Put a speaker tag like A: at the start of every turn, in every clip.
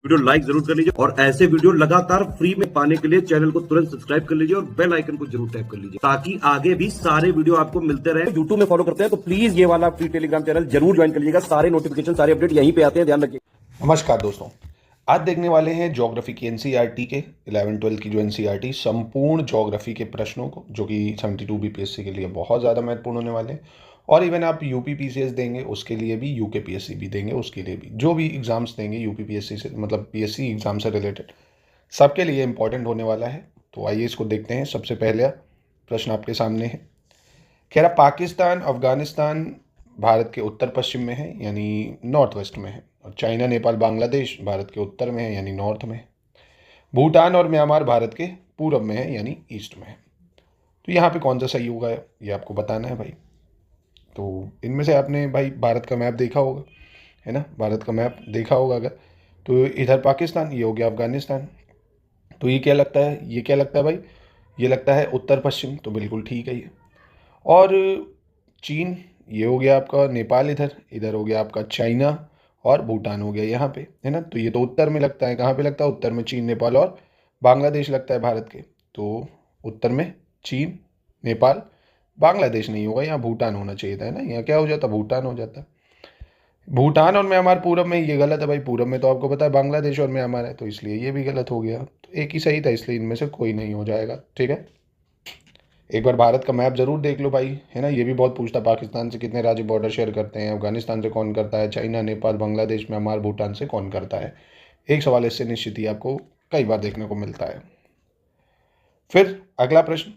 A: Video like जरूर कर लीजिए और ऐसे वीडियो लगातार फ्री में पाने के लिए चैनल को तुरंत सब्सक्राइब कर लीजिए और बेल आइकन को जरूर टैप कर लीजिए ताकि आगे भी सारे वीडियो आपको मिलते रहे। यूट्यूब में फॉलो करते हैं तो प्लीज ये वाला फ्री टेलीग्राम चैनल जरूर ज्वाइन कर लीजिएगा। सारे नोटिफिकेशन सारे अपडेट यहीं पे आते हैं, ध्यान रखिए।
B: नमस्कार दोस्तों, आज देखने वाले हैं ज्योग्राफी की एनसीईआरटी के 11-12 की जो एनसीईआरटी संपूर्ण ज्योग्राफी के प्रश्नों को, जो कि 72 बीपीएससी के लिए बहुत ज़्यादा महत्वपूर्ण होने वाले हैं। और इवन आप यूपी पीसीएस देंगे उसके लिए भी, यूके पीएससी भी देंगे उसके लिए भी, जो भी एग्जाम्स देंगे यूपी पीएससी से मतलब पीएससी एग्जाम से रिलेटेड सबके लिए इंपॉर्टेंट होने वाला है। तो आइए इसको देखते हैं। सबसे पहले प्रश्न आपके सामने है, कह रहा पाकिस्तान अफगानिस्तान भारत के उत्तर पश्चिम में है यानी नॉर्थ वेस्ट में है, और चाइना नेपाल बांग्लादेश भारत के उत्तर में है यानी नॉर्थ में है। भूटान और म्यांमार भारत के पूरब में है यानी ईस्ट में है। तो यहाँ पे कौन सा सही होगा ये आपको बताना है भाई। तो इनमें से आपने भाई भारत का मैप देखा होगा, है ना, भारत का मैप देखा होगा अगर, तो इधर पाकिस्तान, ये हो गया अफगानिस्तान। तो ये क्या लगता है, ये क्या लगता है भाई, ये लगता है उत्तर पश्चिम, तो बिल्कुल ठीक है ये। और चीन, ये हो गया आपका नेपाल, इधर इधर हो गया आपका चाइना, और भूटान हो गया यहाँ पे, है ना। तो ये तो उत्तर में लगता है, कहाँ पे लगता है, उत्तर में चीन नेपाल और बांग्लादेश लगता है भारत के। तो उत्तर में चीन नेपाल बांग्लादेश नहीं होगा, यहाँ भूटान होना चाहिए था, है ना। यहाँ क्या हो जाता, भूटान हो जाता। भूटान और म्यांमार पूरब में, ये गलत है भाई। पूरब में तो आपको पता है बांग्लादेश और म्यांमार है, तो इसलिए ये भी गलत हो गया। तो एक ही सही था, इसलिए इनमें से कोई नहीं हो जाएगा, ठीक है। एक बार भारत का मैप जरूर देख लो भाई, है ना। ये भी बहुत पूछता, पाकिस्तान से कितने राज्य बॉर्डर शेयर करते हैं, अफगानिस्तान से कौन करता है, चाइना नेपाल बांग्लादेश म्यांमार भूटान से कौन करता है। एक सवाल इससे निश्चित ही आपको कई बार देखने को मिलता है। फिर अगला प्रश्न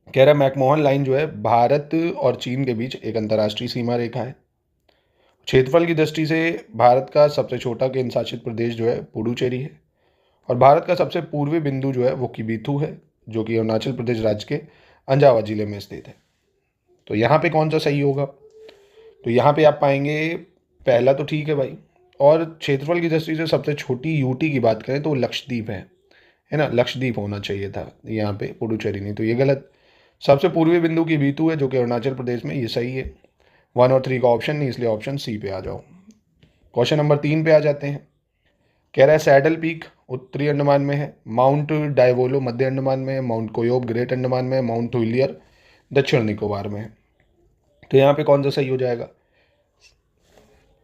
B: कह रहा है मैकमोहन लाइन जो है भारत और चीन के बीच एक अंतर्राष्ट्रीय सीमा रेखा है। क्षेत्रफल की दृष्टि से भारत का सबसे छोटा केंद्र शासित प्रदेश जो है पुडुचेरी है, और भारत का सबसे पूर्वी बिंदु जो है वो किबिथु है, जो कि अरुणाचल प्रदेश राज्य के अंजावा जिले में स्थित है। तो यहाँ पे कौन सा सही होगा, तो यहाँ पे आप पाएंगे पहला तो ठीक है भाई। और क्षेत्रफल की दृष्टि से सबसे छोटी यूटी की बात करें तो वो लक्षद्वीप है ना, लक्षद्वीप होना चाहिए था यहाँ पे, पुडुचेरी नहीं, तो ये गलत। सबसे पूर्वी बिंदु की बीतू है जो कि अरुणाचल प्रदेश में, ये सही है। 1 और 3 का ऑप्शन नहीं, इसलिए ऑप्शन सी पे आ जाओ। क्वेश्चन नंबर 3 पे आ जाते हैं। कह रहा है सैडल पीक उत्तरी अंडमान में है, माउंट डाइवोलो मध्य अंडमान में है, माउंट कोयोब ग्रेट अंडमान में है, माउंट हुइलियर दक्षिण निकोबार में है। तो यहाँ पे कौन सा सही हो जाएगा,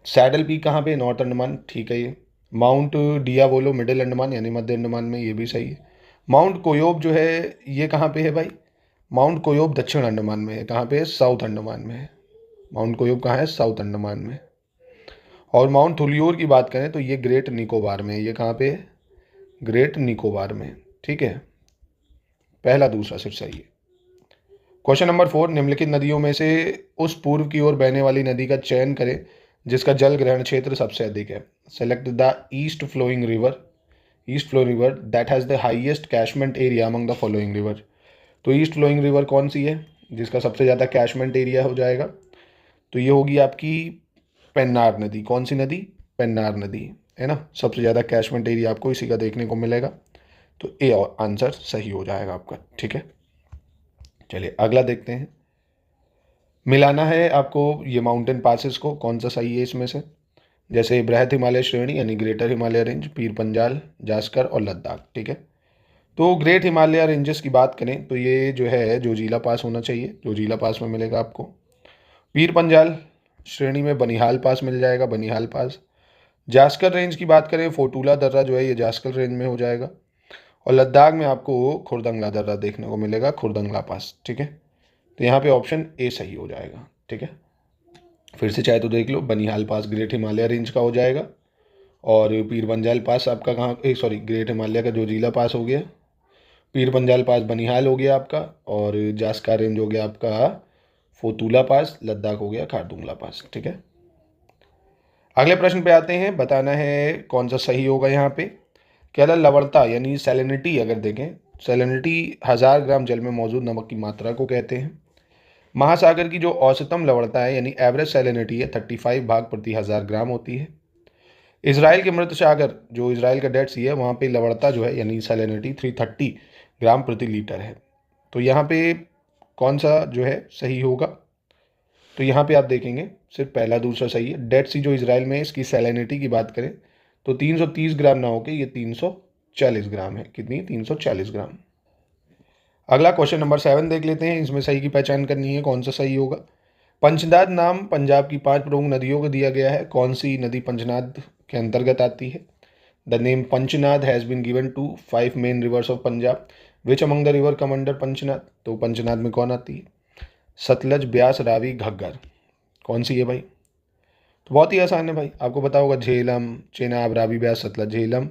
B: सैडल पीक कहाँ पे, नॉर्थ अंडमान, ठीक है ये। माउंट डियावोलो मिडिल अंडमान यानी मध्य अंडमान में, ये भी सही है। माउंट कोयोब जो है ये कहाँ पे है भाई, माउंट कोयोब दक्षिण अंडमान में है, कहाँ पे है, साउथ अंडमान में है। माउंट कोयोब कहाँ है, साउथ अंडमान में। और माउंट थुलियोर की बात करें तो ये ग्रेट निकोबार में है, ये कहाँ पे है, ग्रेट निकोबार में, ठीक है। पहला दूसरा सिर्फ सही है। क्वेश्चन नंबर 4, निम्नलिखित नदियों में से उस पूर्व की ओर बहने वाली नदी का चयन करें जिसका जल ग्रहण क्षेत्र सबसे अधिक है। Select the east flowing river that has the highest catchment area among the following river. तो ईस्ट फ्लोइंग रिवर कौन सी है जिसका सबसे ज़्यादा कैशमेंट एरिया हो जाएगा, तो ये होगी आपकी पेन्नार नदी। कौन सी नदी, पेन्नार नदी, है ना। सबसे ज़्यादा कैशमेंट एरिया आपको इसी का देखने को मिलेगा, तो ए आंसर सही हो जाएगा आपका, ठीक है। चलिए अगला देखते हैं। मिलाना है आपको ये माउंटेन पासेस को, कौन सा सही है इसमें से, जैसे बृहत हिमालय श्रेणी यानी ग्रेटर हिमालय रेंज, पीर पंजाल, जास्कर और लद्दाख, ठीक है। तो ग्रेट हिमालय रेंजेस की बात करें तो ये जो है जोजिला पास होना चाहिए, जोजिला पास में मिलेगा आपको। पीर पंजाल श्रेणी में बनिहाल पास मिल जाएगा, बनिहाल पास। जास्कर रेंज की बात करें, फोटूला दर्रा जो है ये जास्कर रेंज में हो जाएगा। और लद्दाख में आपको खुरदंगला दर्रा देखने को मिलेगा, खुरदंगला पास, ठीक है। तो यहाँ पे ऑप्शन ए सही हो जाएगा, ठीक है। फिर से चाहे तो देख लो, बनिहाल पास ग्रेट हिमालय रेंज का हो जाएगा, और पीर पंजाल पास आपका कहाँ, सॉरी, ग्रेट हिमालय का जोजिला पास हो गया, पीर पंजाल पास बनिहाल हो गया आपका, और जास्का रेंज हो गया आपका फोतूला पास, लद्दाख हो गया खारदुंगला पास, ठीक है। अगले प्रश्न पे आते हैं, बताना है कौन सा सही होगा यहाँ पे। कह रहा लवणता यानी सैलिनिटी, अगर देखें सैलिनिटी 1000 ग्राम जल में मौजूद नमक की मात्रा को कहते हैं। महासागर की जो औसतम लवणता है यानी एवरेज सैलिनिटी है 35 भाग प्रति 1000 ग्राम होती है। इसराइल के मृत सागर, जो इसराइल का डेड सी है, वहाँ पे लवणता जो है यानी सैलिनिटी 330 ग्राम प्रति लीटर है। तो यहाँ पे कौन सा जो है सही होगा, तो यहाँ पे आप देखेंगे सिर्फ पहला दूसरा सही है। डेड सी जो इसराइल में है इसकी सैलिनिटी की बात करें तो 330 ग्राम ना होके ये 340 ग्राम है। कितनी? 340 ग्राम। अगला क्वेश्चन नंबर 7 देख लेते हैं। इसमें सही की पहचान करनी है, कौन सा सही होगा। पंचनाद नाम पंजाब की 5 प्रमुख नदियों को दिया गया है। कौन सी नदी पंचनाद के अंतर्गत आती है? The name Panchnad has been given to 5 main rivers of Punjab. Which among the river come under Panchnad? तो पंचनाद में कौन आती है? सतलज, ब्यास, रावी, घग्गर। कौन सी है भाई? तो बहुत ही आसान है भाई, आपको पता होगा। झेलम, चेनाब, रावी, ब्यास, सतलज। झेलम,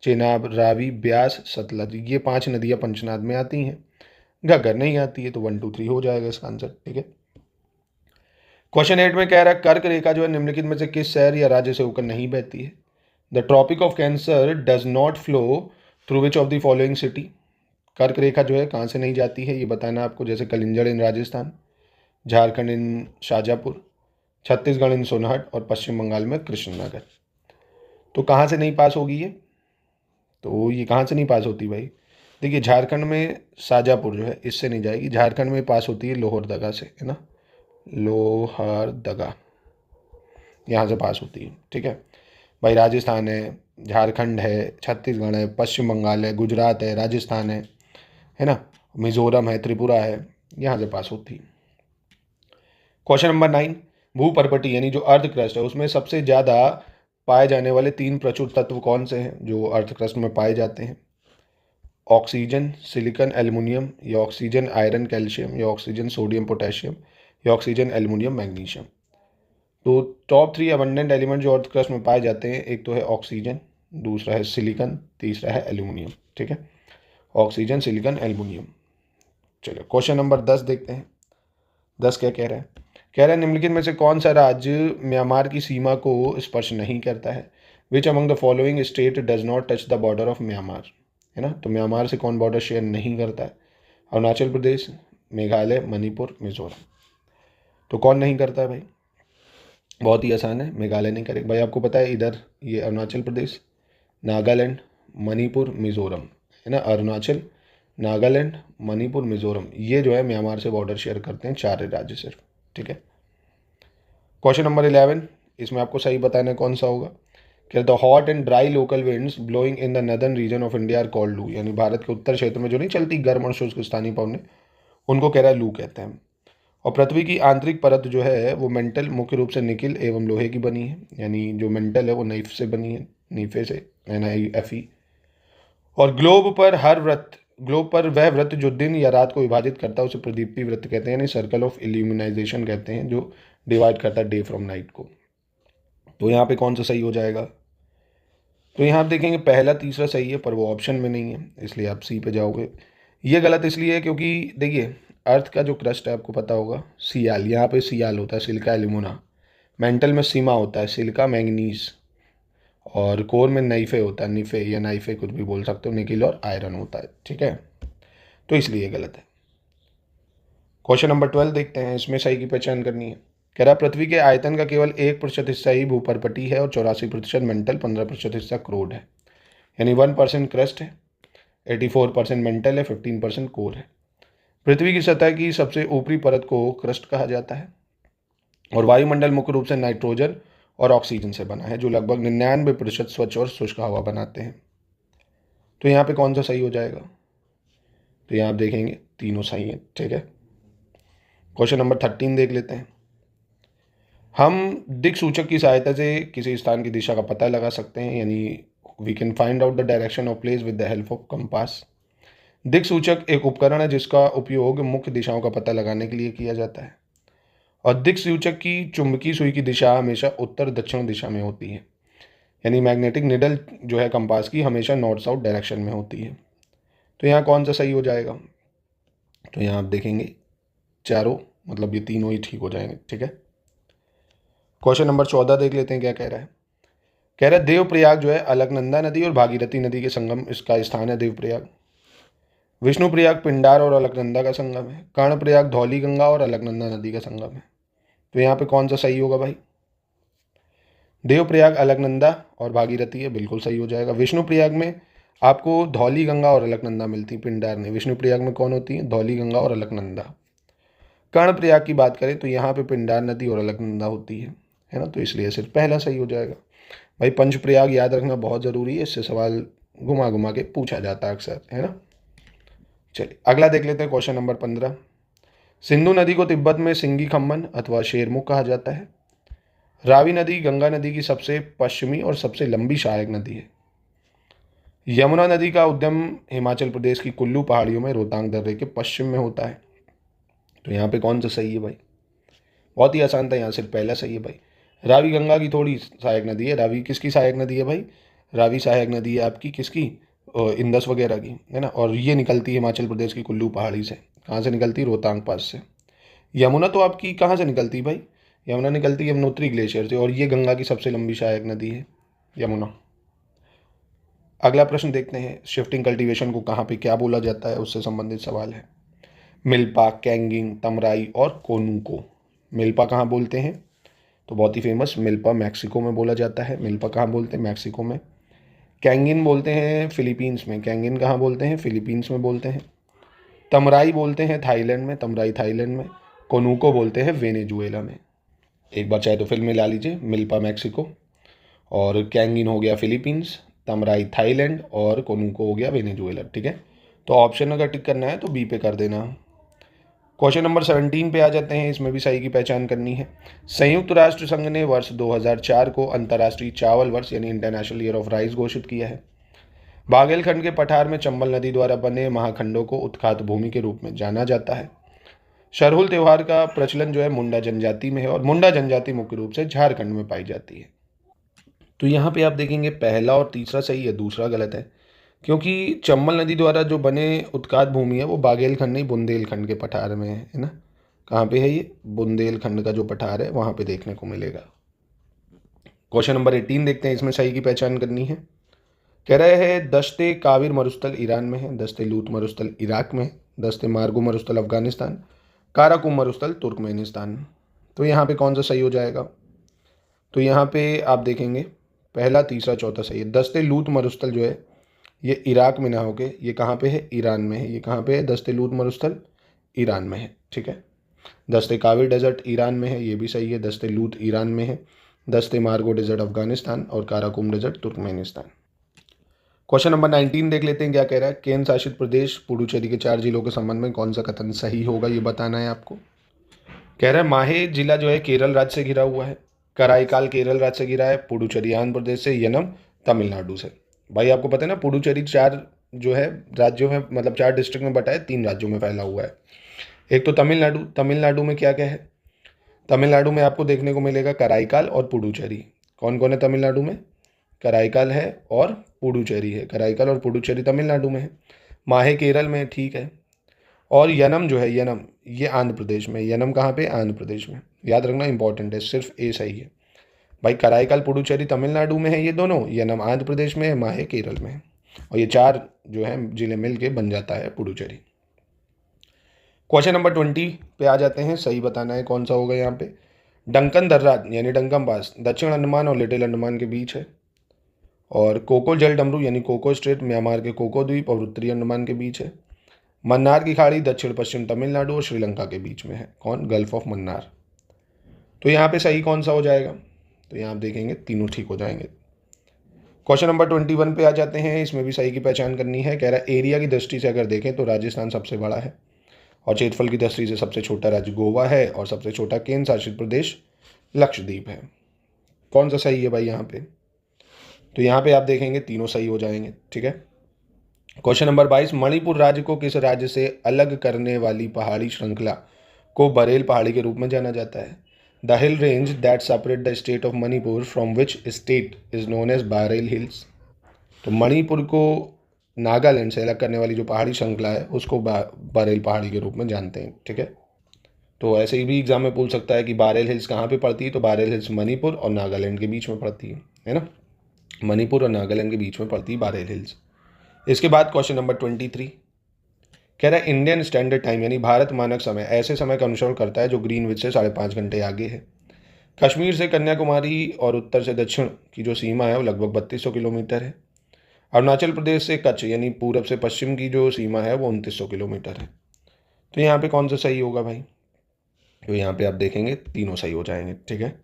B: चेनाब, रावी, ब्यास, सतलज, ये 5 नदियाँ पंचनाद में आती हैं। घग्गर नहीं आती है। तो 1 2 3 हो जाएगा इसका आंसर। ठीक है। क्वेश्चन 8 में कह रहा है कर्क रेखा जो है निम्नलिखित में से किस शहर या राज्य से होकर नहीं बहती है? The Tropic of Cancer does not flow through which of the following city? कर्क रेखा जो है कहाँ से नहीं जाती है ये बताना आपको। जैसे कलिंजड़ इन राजस्थान, झारखंड इन शाजापुर, छत्तीसगढ़ इन सोनहट और पश्चिम बंगाल में कृष्णनगर। तो कहाँ से नहीं पास होगी ये? तो ये कहाँ से नहीं पास होती भाई? देखिए झारखंड में शाजापुर जो है इससे नहीं जाएगी। झारखंड में पास होती है लोहरदगा से, है ना, लोहरदगा, यहाँ से पास होती है। ठीक है भाई। राजस्थान है, झारखंड है, छत्तीसगढ़ है, पश्चिम बंगाल है, गुजरात है, राजस्थान है ना, मिजोरम है, त्रिपुरा है, यहाँ से पास होती है। क्वेश्चन नंबर 9, भूपर्पटी यानी जो अर्थ क्रस्ट है उसमें सबसे ज़्यादा पाए जाने वाले 3 प्रचुर तत्व कौन से हैं जो अर्थ क्रस्ट में पाए जाते हैं? ऑक्सीजन, सिलिकॉन, एल्युमिनियम, या ऑक्सीजन आयरन कैल्शियम, या ऑक्सीजन सोडियम पोटेशियम, या ऑक्सीजन एल्युमिनियम मैग्नीशियम। तो टॉप 3 अबंडेंट एलिमेंट जो अर्थ क्रस्ट में पाए जाते हैं, एक तो है ऑक्सीजन, दूसरा है सिलिकॉन, तीसरा है एल्युमिनियम। ठीक है, ऑक्सीजन, सिलिकॉन, एल्युमिनियम। चलो क्वेश्चन नंबर 10 देखते हैं। 10 क्या कह रहा है? कह रहा है निम्नलिखित में से कौन सा राज्य म्यांमार की सीमा को स्पर्श नहीं करता है? Which among the following state does not touch the border of Myanmar? है ना, तो म्यांमार से कौन बॉर्डर शेयर नहीं करता है? अरुणाचल प्रदेश, मेघालय, मणिपुर, मिजोरम। तो कौन नहीं करता है भाई? बहुत ही आसान है, मेघालय नहीं करेगा भाई। आपको पता है इधर ये अरुणाचल प्रदेश, नागालैंड, मणिपुर, मिजोरम, है ना। अरुणाचल, नागालैंड, मणिपुर, मिजोरम, ये जो है म्यांमार से बॉर्डर शेयर करते हैं 4 राज्य सिर्फ। ठीक है। क्वेश्चन नंबर 11, इसमें आपको सही बताना है कौन सा होगा। कि the hot and dry local winds blowing in the northern region of India are called loo, यानी भारत के उत्तर क्षेत्र में जो नहीं चलती गर्म और शुष्क स्थानीय पवनें, उनको कह रहा है लू कहते हैं। और पृथ्वी की आंतरिक परत जो है वो मेंटल मुख्य रूप से निकिल एवं लोहे की बनी है, यानी जो मेंटल है वो नाइफ से बनी है, नीफे से, NiFe। और ग्लोब पर वह वृत्त जो दिन या रात को विभाजित करता है उसे प्रदीप्ति वृत्त कहते हैं, यानी सर्कल ऑफ इल्यूमिनाइजेशन कहते हैं, जो डिवाइड करता है डे फ्रॉम नाइट को। तो यहाँ पे कौन सा सही हो जाएगा? तो यहाँ आप देखेंगे पहला तीसरा सही है, पर वो ऑप्शन में नहीं है, इसलिए आप सी पे जाओगे। ये गलत इसलिए है क्योंकि देखिए अर्थ का जो क्रस्ट है आपको पता होगा सियाल, यहाँ पे सियाल होता है, सिलिका एल्यूमिना। मेंटल में सीमा होता है, सिलिका मैंगनीज। और कोर में नाइफे होता है, निफे या नाइफे कुछ भी बोल सकते हो, निकिल और आयरन होता है। ठीक है, तो इसलिए गलत है। क्वेश्चन नंबर 12 देखते हैं। इसमें सही की पहचान करनी है। कह रहा पृथ्वी के आयतन का केवल 1% हिस्सा ही भूपर्पटी है और 84% मेंटल, 15% हिस्सा क्रोड है, यानी 1% क्रस्ट है, 84% मेंटल है, 15% कोर है। पृथ्वी की सतह की सबसे ऊपरी परत को क्रस्ट कहा जाता है। और वायुमंडल मुख्य रूप से नाइट्रोजन और ऑक्सीजन से बना है, जो लगभग 99% स्वच्छ और शुष्क हवा बनाते हैं। तो यहाँ पे कौन सा सही हो जाएगा? तो यहाँ आप देखेंगे तीनों सही है। ठीक है। क्वेश्चन नंबर 13 देख लेते हैं। हम दिक् सूचक की सहायता से किसी स्थान की दिशा का पता लगा सकते हैं, यानी we can find out the direction of place with the help of compass. दिक् सूचक एक उपकरण है जिसका उपयोग मुख्य दिशाओं का पता लगाने के लिए किया जाता है। और दिक् सूचक की चुंबकीय सुई की दिशा हमेशा उत्तर दक्षिण दिशा में होती है, यानी मैग्नेटिक निडल जो है कंपास की हमेशा नॉर्थ साउथ डायरेक्शन में होती है। तो यहाँ कौन सा सही हो जाएगा? तो यहाँ आप देखेंगे चारों, मतलब ये तीनों ही ठीक हो जाएंगे। ठीक है। क्वेश्चन नंबर 14 देख लेते हैं क्या कह रहा है। कह रहा है देवप्रयाग जो है अलकनंदा नदी और भागीरथी नदी के संगम, इसका स्थान है देवप्रयाग। विष्णुप्रयाग पिंडार और अलकनंदा का संगम है। कर्णप्रयाग धौली गंगा और अलकनंदा नदी का संगम है। तो यहाँ पे कौन सा सही होगा भाई? देवप्रयाग अलकनंदा और भागीरथी है, बिल्कुल सही हो जाएगा। विष्णुप्रयाग में आपको धौली गंगा और अलकनंदा मिलती है, पिंडार में। विष्णुप्रयाग में कौन होती है? धौली गंगा और अलकनंदा। कर्णप्रयाग की बात करें तो यहाँ पे पिंडार नदी और अलकनंदा होती है ना, तो इसलिए सिर्फ पहला सही हो जाएगा। भाई पंचप्रयाग याद रखना बहुत ज़रूरी है, इससे सवाल घुमा घुमा के पूछा जाता है अक्सर, है ना। चलिए अगला देख लेते हैं, क्वेश्चन नंबर 15। सिंधु नदी को तिब्बत में सिंगी खम्मन अथवा शेरमुख कहा जाता है। रावी नदी गंगा नदी की सबसे पश्चिमी और सबसे लंबी सहायक नदी है। यमुना नदी का उद्गम हिमाचल प्रदेश की कुल्लू पहाड़ियों में रोहतांग दर्रे के पश्चिम में होता है। तो यहाँ पे कौन सा सही है भाई? बहुत ही आसान था, यहाँ सिर्फ पहला सही है भाई। रावी गंगा की थोड़ी सहायक नदी है। रावी किसकी सहायक नदी है भाई? रावी सहायक नदी है आपकी किसकी? इंदस वगैरह की, है ना। और ये निकलती है हिमाचल प्रदेश की कुल्लू पहाड़ी से। कहाँ से निकलती है? रोहतांग पास से। यमुना तो आपकी कहाँ से निकलती है भाई? यमुना निकलती है यमुनोत्री ग्लेशियर से, और ये गंगा की सबसे लंबी सहायक नदी है यमुना। अगला प्रश्न देखते हैं, शिफ्टिंग कल्टीवेशन को कहाँ पे क्या बोला जाता है, उससे संबंधित सवाल है। मिल्पा, कैंगिंग, तमराई और कोनूको। मिल्पा कहाँ बोलते हैं? तो बहुत ही फेमस मिल्पा मैक्सिको में बोला जाता है। मिल्पा कहाँ बोलते हैं? मैक्सिको में। कैंगिन बोलते हैं फिलीपींस में। कैंगिन कहाँ बोलते हैं? फिलीपींस में बोलते हैं। तमराई बोलते हैं थाईलैंड में। तमराई थाईलैंड में। कोनूको बोलते हैं वेनेजुएला में। एक बार चाहे तो फिल्म में ला लीजिए, मिल्पा मैक्सिको और कैंगिन हो गया फिलीपींस, तमराई थाईलैंड और कोनूको हो गया वेनेजुएला। ठीक है, तो ऑप्शन अगर टिक करना है तो बी पे कर देना। क्वेश्चन नंबर 17 पे आ जाते हैं, इसमें भी सही की पहचान करनी है। संयुक्त राष्ट्र संघ ने वर्ष 2004 को अंतर्राष्ट्रीय चावल वर्ष यानी इंटरनेशनल ईयर ऑफ राइस घोषित किया है। बागेलखंड के पठार में चंबल नदी द्वारा बने महाखंडों को उत्खात भूमि के रूप में जाना जाता है। सरहुल त्यौहार का प्रचलन जो है मुंडा जनजाति में है, और मुंडा जनजाति मुख्य रूप से झारखंड में पाई जाती है। तो यहाँ पे आप देखेंगे पहला और तीसरा सही है, दूसरा गलत है, क्योंकि चंबल नदी द्वारा जो बने उत्खात भूमि है वो बागेलखंड नहीं बुंदेलखंड के पठार में है ना। कहाँ पे है ये? बुंदेलखंड का जो पठार है वहाँ पे देखने को मिलेगा। क्वेश्चन नंबर 18 देखते हैं, इसमें सही की पहचान करनी है। कह रहे हैं दश्ते काविर मरुस्थल ईरान में है, दश्ते लूत मरुस्थल इराक में है, दश्ते मार्गो मरुस्थल अफगानिस्तान, काराकुम मरुस्थल तुर्कमेनिस्तान। तो यहाँ पे कौन सा सही हो जाएगा? तो यहाँ पे आप देखेंगे पहला, तीसरा, चौथा सही है। दश्ते लूत मरुस्थल जो है ये इराक में ना होके ये कहाँ पे है? ईरान में है। ये कहाँ पे है? दश्ते लूत मरुस्थल ईरान में है। ठीक है, दश्ते काविर डेजर्ट ईरान में है, ये भी सही है। दश्ते लूत ईरान में है। दश्ते मार्गो डेजर्ट अफगानिस्तान और Karakum desert Turkmenistan. Question number 19 देख लेते हैं, क्या कह रहा है। केंद्र शासित प्रदेश पुडुचेरी के 4 जिलों के संबंध में कौन सा कथन सही होगा, ये बताना है आपको। कह रहा है माहे जिला जो है केरल राज्य से घिरा हुआ है, कराईकाल केरल राज्य से घिरा है, पुडुचेरी आंध्र प्रदेश से, यनम तमिलनाडु से। भाई आपको पता है ना पुडुचेरी 4 जो है राज्यों में, मतलब 4 डिस्ट्रिक्ट में बटा है, 3 राज्यों में फैला हुआ है। एक तो तमिलनाडु, तमिलनाडु में क्या क्या है? तमिलनाडु में आपको देखने को मिलेगा कराईकाल और पुडुचेरी। कौन कौन है तमिलनाडु में? कराईकाल है और पुडुचेरी है। कराईकाल और पुडुचेरी तमिलनाडु में है। माहे केरल में, ठीक है। और यनम जो है, यनम ये आंध्र प्रदेश में। यनम कहाँ पे? आंध्र प्रदेश में। याद रखना इंपॉर्टेंट है, सिर्फ ए सही है भाई। कराईकाल पुडुचेरी तमिलनाडु में है ये दोनों, यनम आंध्र प्रदेश में है, माहे केरल में है, और ये 4 जो है जिले मिल के बन जाता है पुडुचेरी। क्वेश्चन नंबर 20 पे आ जाते हैं, सही बताना है कौन सा होगा यहाँ पे। डंकन दर्रा यानी डंकम पास दक्षिण अंडमान और लिटिल अंडमान के बीच है। और कोको जल डमरू यानी कोको स्ट्रेट म्यांमार के कोको द्वीप और उत्तरी अंडमान के बीच है। मन्नार की खाड़ी दक्षिण पश्चिम तमिलनाडु और श्रीलंका के बीच में है। कौन? Gulf of Mannar. तो यहाँ पे सही कौन सा हो जाएगा? तो यहाँ आप देखेंगे तीनों ठीक हो जाएंगे। क्वेश्चन नंबर 21 पे आ जाते हैं, इसमें भी सही की पहचान करनी है। कह रहा है एरिया की दृष्टि से अगर देखें तो राजस्थान सबसे बड़ा है, और क्षेत्रफल की दृष्टि से सबसे छोटा राज्य गोवा है, और सबसे छोटा केंद्र शासित प्रदेश लक्षद्वीप है। कौन सा सही है भाई यहाँ पे? तो यहाँ पे आप देखेंगे तीनों सही हो जाएंगे। ठीक है, क्वेश्चन नंबर 22, मणिपुर राज्य को किस राज्य से अलग करने वाली पहाड़ी श्रृंखला को बरेल पहाड़ी के रूप में जाना जाता है? The hill range that separate the state of Manipur from which state is known as Barail hills. तो मणिपुर को नागालैंड से अलग करने वाली जो पहाड़ी श्रृंखला है उसको बारेल पहाड़ी के रूप में जानते हैं। ठीक है, तो ऐसे ही भी एग्जाम में पूछ सकता है कि बारेल हिल्स कहाँ पे पड़ती है। तो बारेल हिल्स मणिपुर और नागालैंड के बीच में पड़ती है ना। मणिपुर और नागालैंड के बीच में पड़ती है बारेल हिल्स। इसके बाद क्वेश्चन नंबर 23 कह रहा है इंडियन स्टैंडर्ड टाइम यानी भारत मानक समय ऐसे समय का अनुसरण करता है जो ग्रीनविच से 5.5 घंटे आगे है। कश्मीर से कन्याकुमारी और उत्तर से दक्षिण की जो सीमा है वो लगभग 3200 किलोमीटर है। अरुणाचल प्रदेश से कच्छ यानी पूरब से पश्चिम की जो सीमा है वो 2900 किलोमीटर है। तो यहाँ पे कौन सा सही होगा भाई? तो यहाँ पे आप देखेंगे तीनों सही हो जाएंगे। ठीक है,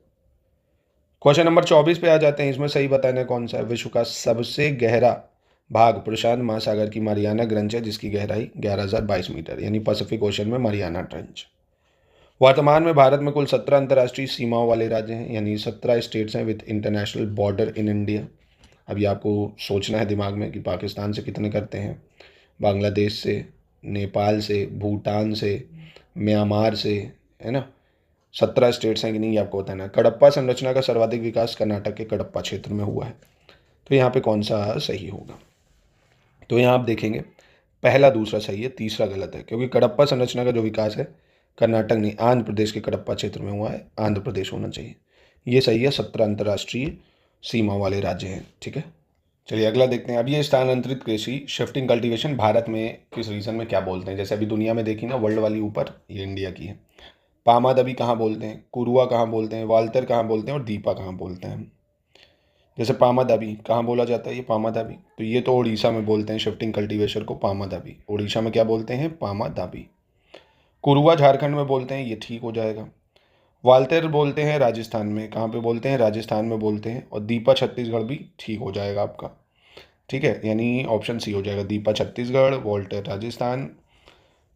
B: क्वेश्चन नंबर 24 पे आ जाते हैं। इसमें सही बताना है कौन सा है। विश्व का सबसे गहरा भाग प्रशांत महासागर की मारियाना ग्रंच है, जिसकी गहराई 11,022 मीटर, यानी पैसिफिक ओशन में मारियाना ट्रेंच। वर्तमान में भारत में कुल 17 अंतर्राष्ट्रीय सीमाओं वाले राज्य हैं, यानी 17 स्टेट्स हैं with international border in India. अभी आपको सोचना है दिमाग में कि पाकिस्तान से कितने करते हैं, बांग्लादेश से, नेपाल से, भूटान से, म्यांमार से, है ना। 17 स्टेट्स हैं कि नहीं, ये आपको बताना है। कडप्पा संरचना का सर्वाधिक विकास कर्नाटक के कडप्पा क्षेत्र में हुआ है। तो यहाँ पे कौन सा सही होगा? तो यहाँ आप देखेंगे पहला दूसरा सही है, तीसरा गलत है, क्योंकि कडप्पा संरचना का जो विकास है कर्नाटक नहीं, आंध्र प्रदेश के कडप्पा क्षेत्र में हुआ है। आंध्र प्रदेश होना चाहिए। ये सही है। 17 अंतर्राष्ट्रीय सीमा वाले राज्य हैं। ठीक है, चलिए अगला देखते हैं। अब ये स्थानांतरित कृषि शिफ्टिंग कल्टीवेशन भारत में किस रीजन में क्या बोलते हैं? जैसे अभी दुनिया में देखी ना, वर्ल्ड वाली ऊपर, ये इंडिया की है। पामादबी कहाँ बोलते हैं, कुरुआ कहाँ बोलते हैं, वाल्टर कहाँ बोलते हैं और दीपा कहाँ बोलते हैं? जैसे पामादबी कहाँ बोला जाता है? ये पामादबी, तो ये तो उड़ीसा में बोलते हैं शिफ्टिंग कल्टीवेशन को, पामादबी। उड़ीसा में क्या बोलते हैं? पामादबी। कुरुआ झारखंड में बोलते हैं, ये ठीक हो जाएगा। वाल्टर बोलते हैं राजस्थान में, कहाँ पे बोलते हैं? राजस्थान में बोलते हैं। और दीपा छत्तीसगढ़ भी ठीक हो जाएगा आपका। ठीक है, यानी ऑप्शन सी हो जाएगा। दीपा छत्तीसगढ़, वाल्टर राजस्थान,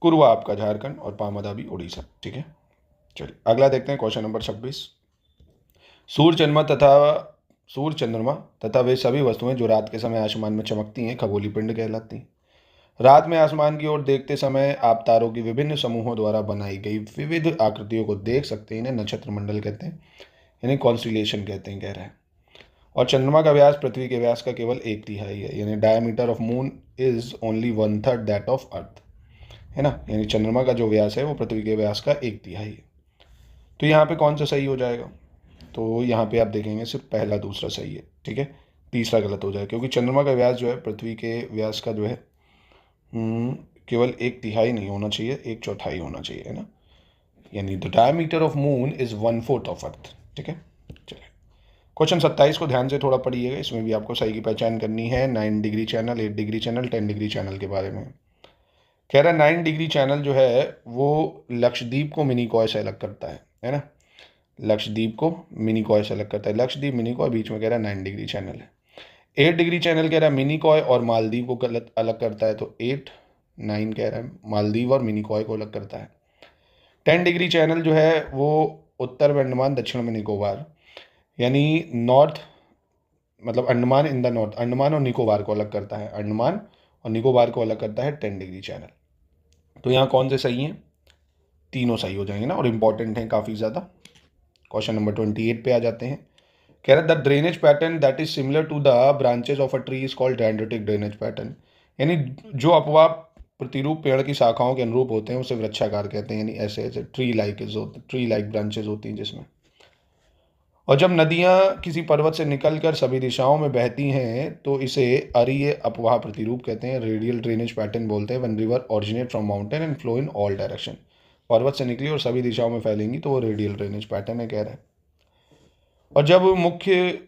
B: कुरुआ आपका झारखंड और पामादबी उड़ीसा। ठीक है, चलिए अगला देखते हैं। Question number 26। सूर्य चंद्रमा तथा वे सभी वस्तुएं जो रात के समय आसमान में चमकती हैं खगोलीय पिंड कहलाती हैं। रात में आसमान की ओर देखते समय आप तारों की विभिन्न समूहों द्वारा बनाई गई विविध आकृतियों को देख सकते हैं। इन्हें नक्षत्र मंडल कहते हैं, यानी कॉन्स्टिलेशन कहते हैं, कह रहा है। और चंद्रमा का व्यास पृथ्वी के व्यास का केवल 1/3 है, यानी diameter of moon is only 1/3 that of earth, है ना। यानी चंद्रमा का जो व्यास है वो पृथ्वी के व्यास का 1/3 है। तो यहाँ पे कौन सा सही हो जाएगा? तो यहाँ पे आप देखेंगे सिर्फ पहला दूसरा सही है। ठीक है, तीसरा गलत हो जाएगा, क्योंकि चंद्रमा का व्यास जो है पृथ्वी के व्यास का जो है केवल 1/3 नहीं होना चाहिए, 1/4 होना चाहिए, है ना। यानी the diameter of moon is 1/4 of earth. ठीक है, चलिए क्वेश्चन 27 को ध्यान से थोड़ा पढ़िएगा। इसमें भी आपको सही की पहचान करनी है। 9 degree channel, 8 degree channel, 10 degree channel के बारे में कह रहा है। 9 डिग्री चैनल जो है वो लक्षद्वीप को मिनिकॉय से अलग करता है ना। लक्षद्वीप को मिनिकॉय से अलग करता है। लक्षद्वीप मिनिकॉय बीच में कह रहा है 9 डिग्री चैनल है। 8 डिग्री चैनल कह रहा है मिनिकॉय और मालदीव को गलत अलग करता है, तो 8, 9 कह रहा है मालदीव और मिनिकॉय को अलग करता है। 10 डिग्री चैनल जो है वो उत्तर में अंडमान, दक्षिण में निकोबार, यानी नॉर्थ, मतलब Andaman in the north, Andaman और निकोबार को अलग करता है। अंडमान और निकोबार को अलग करता है 10 डिग्री चैनल। तो यहाँ कौन से सही हैं? तीनों सही हो जाएंगे ना, और इम्पॉर्टेंट हैं काफ़ी ज़्यादा। क्वेश्चन नंबर 28 पे आ जाते हैं। कह रहा है the drainage pattern that is similar to the branches of a tree is called dendritic drainage pattern, यानी जो अपवाह प्रतिरूप पेड़ की शाखाओं के अनुरूप होते हैं उसे वृक्षाकार कहते हैं, यानी ऐसे ऐसे ट्री लाइक ब्रांचेज होती हैं जिसमें। और जब नदियाँ किसी पर्वत से निकलकर सभी दिशाओं में बहती हैं तो इसे अरीय अपवाह प्रतिरूप कहते हैं, रेडियल ड्रेनेज पैटर्न बोलते हैं। One river originate from mountain and flow in all direction, पर्वत से निकली और सभी दिशाओं में फैलेंगी तो वो रेडियल ड्रेनेज पैटर्न है, कह रहा है। और जब मुख्य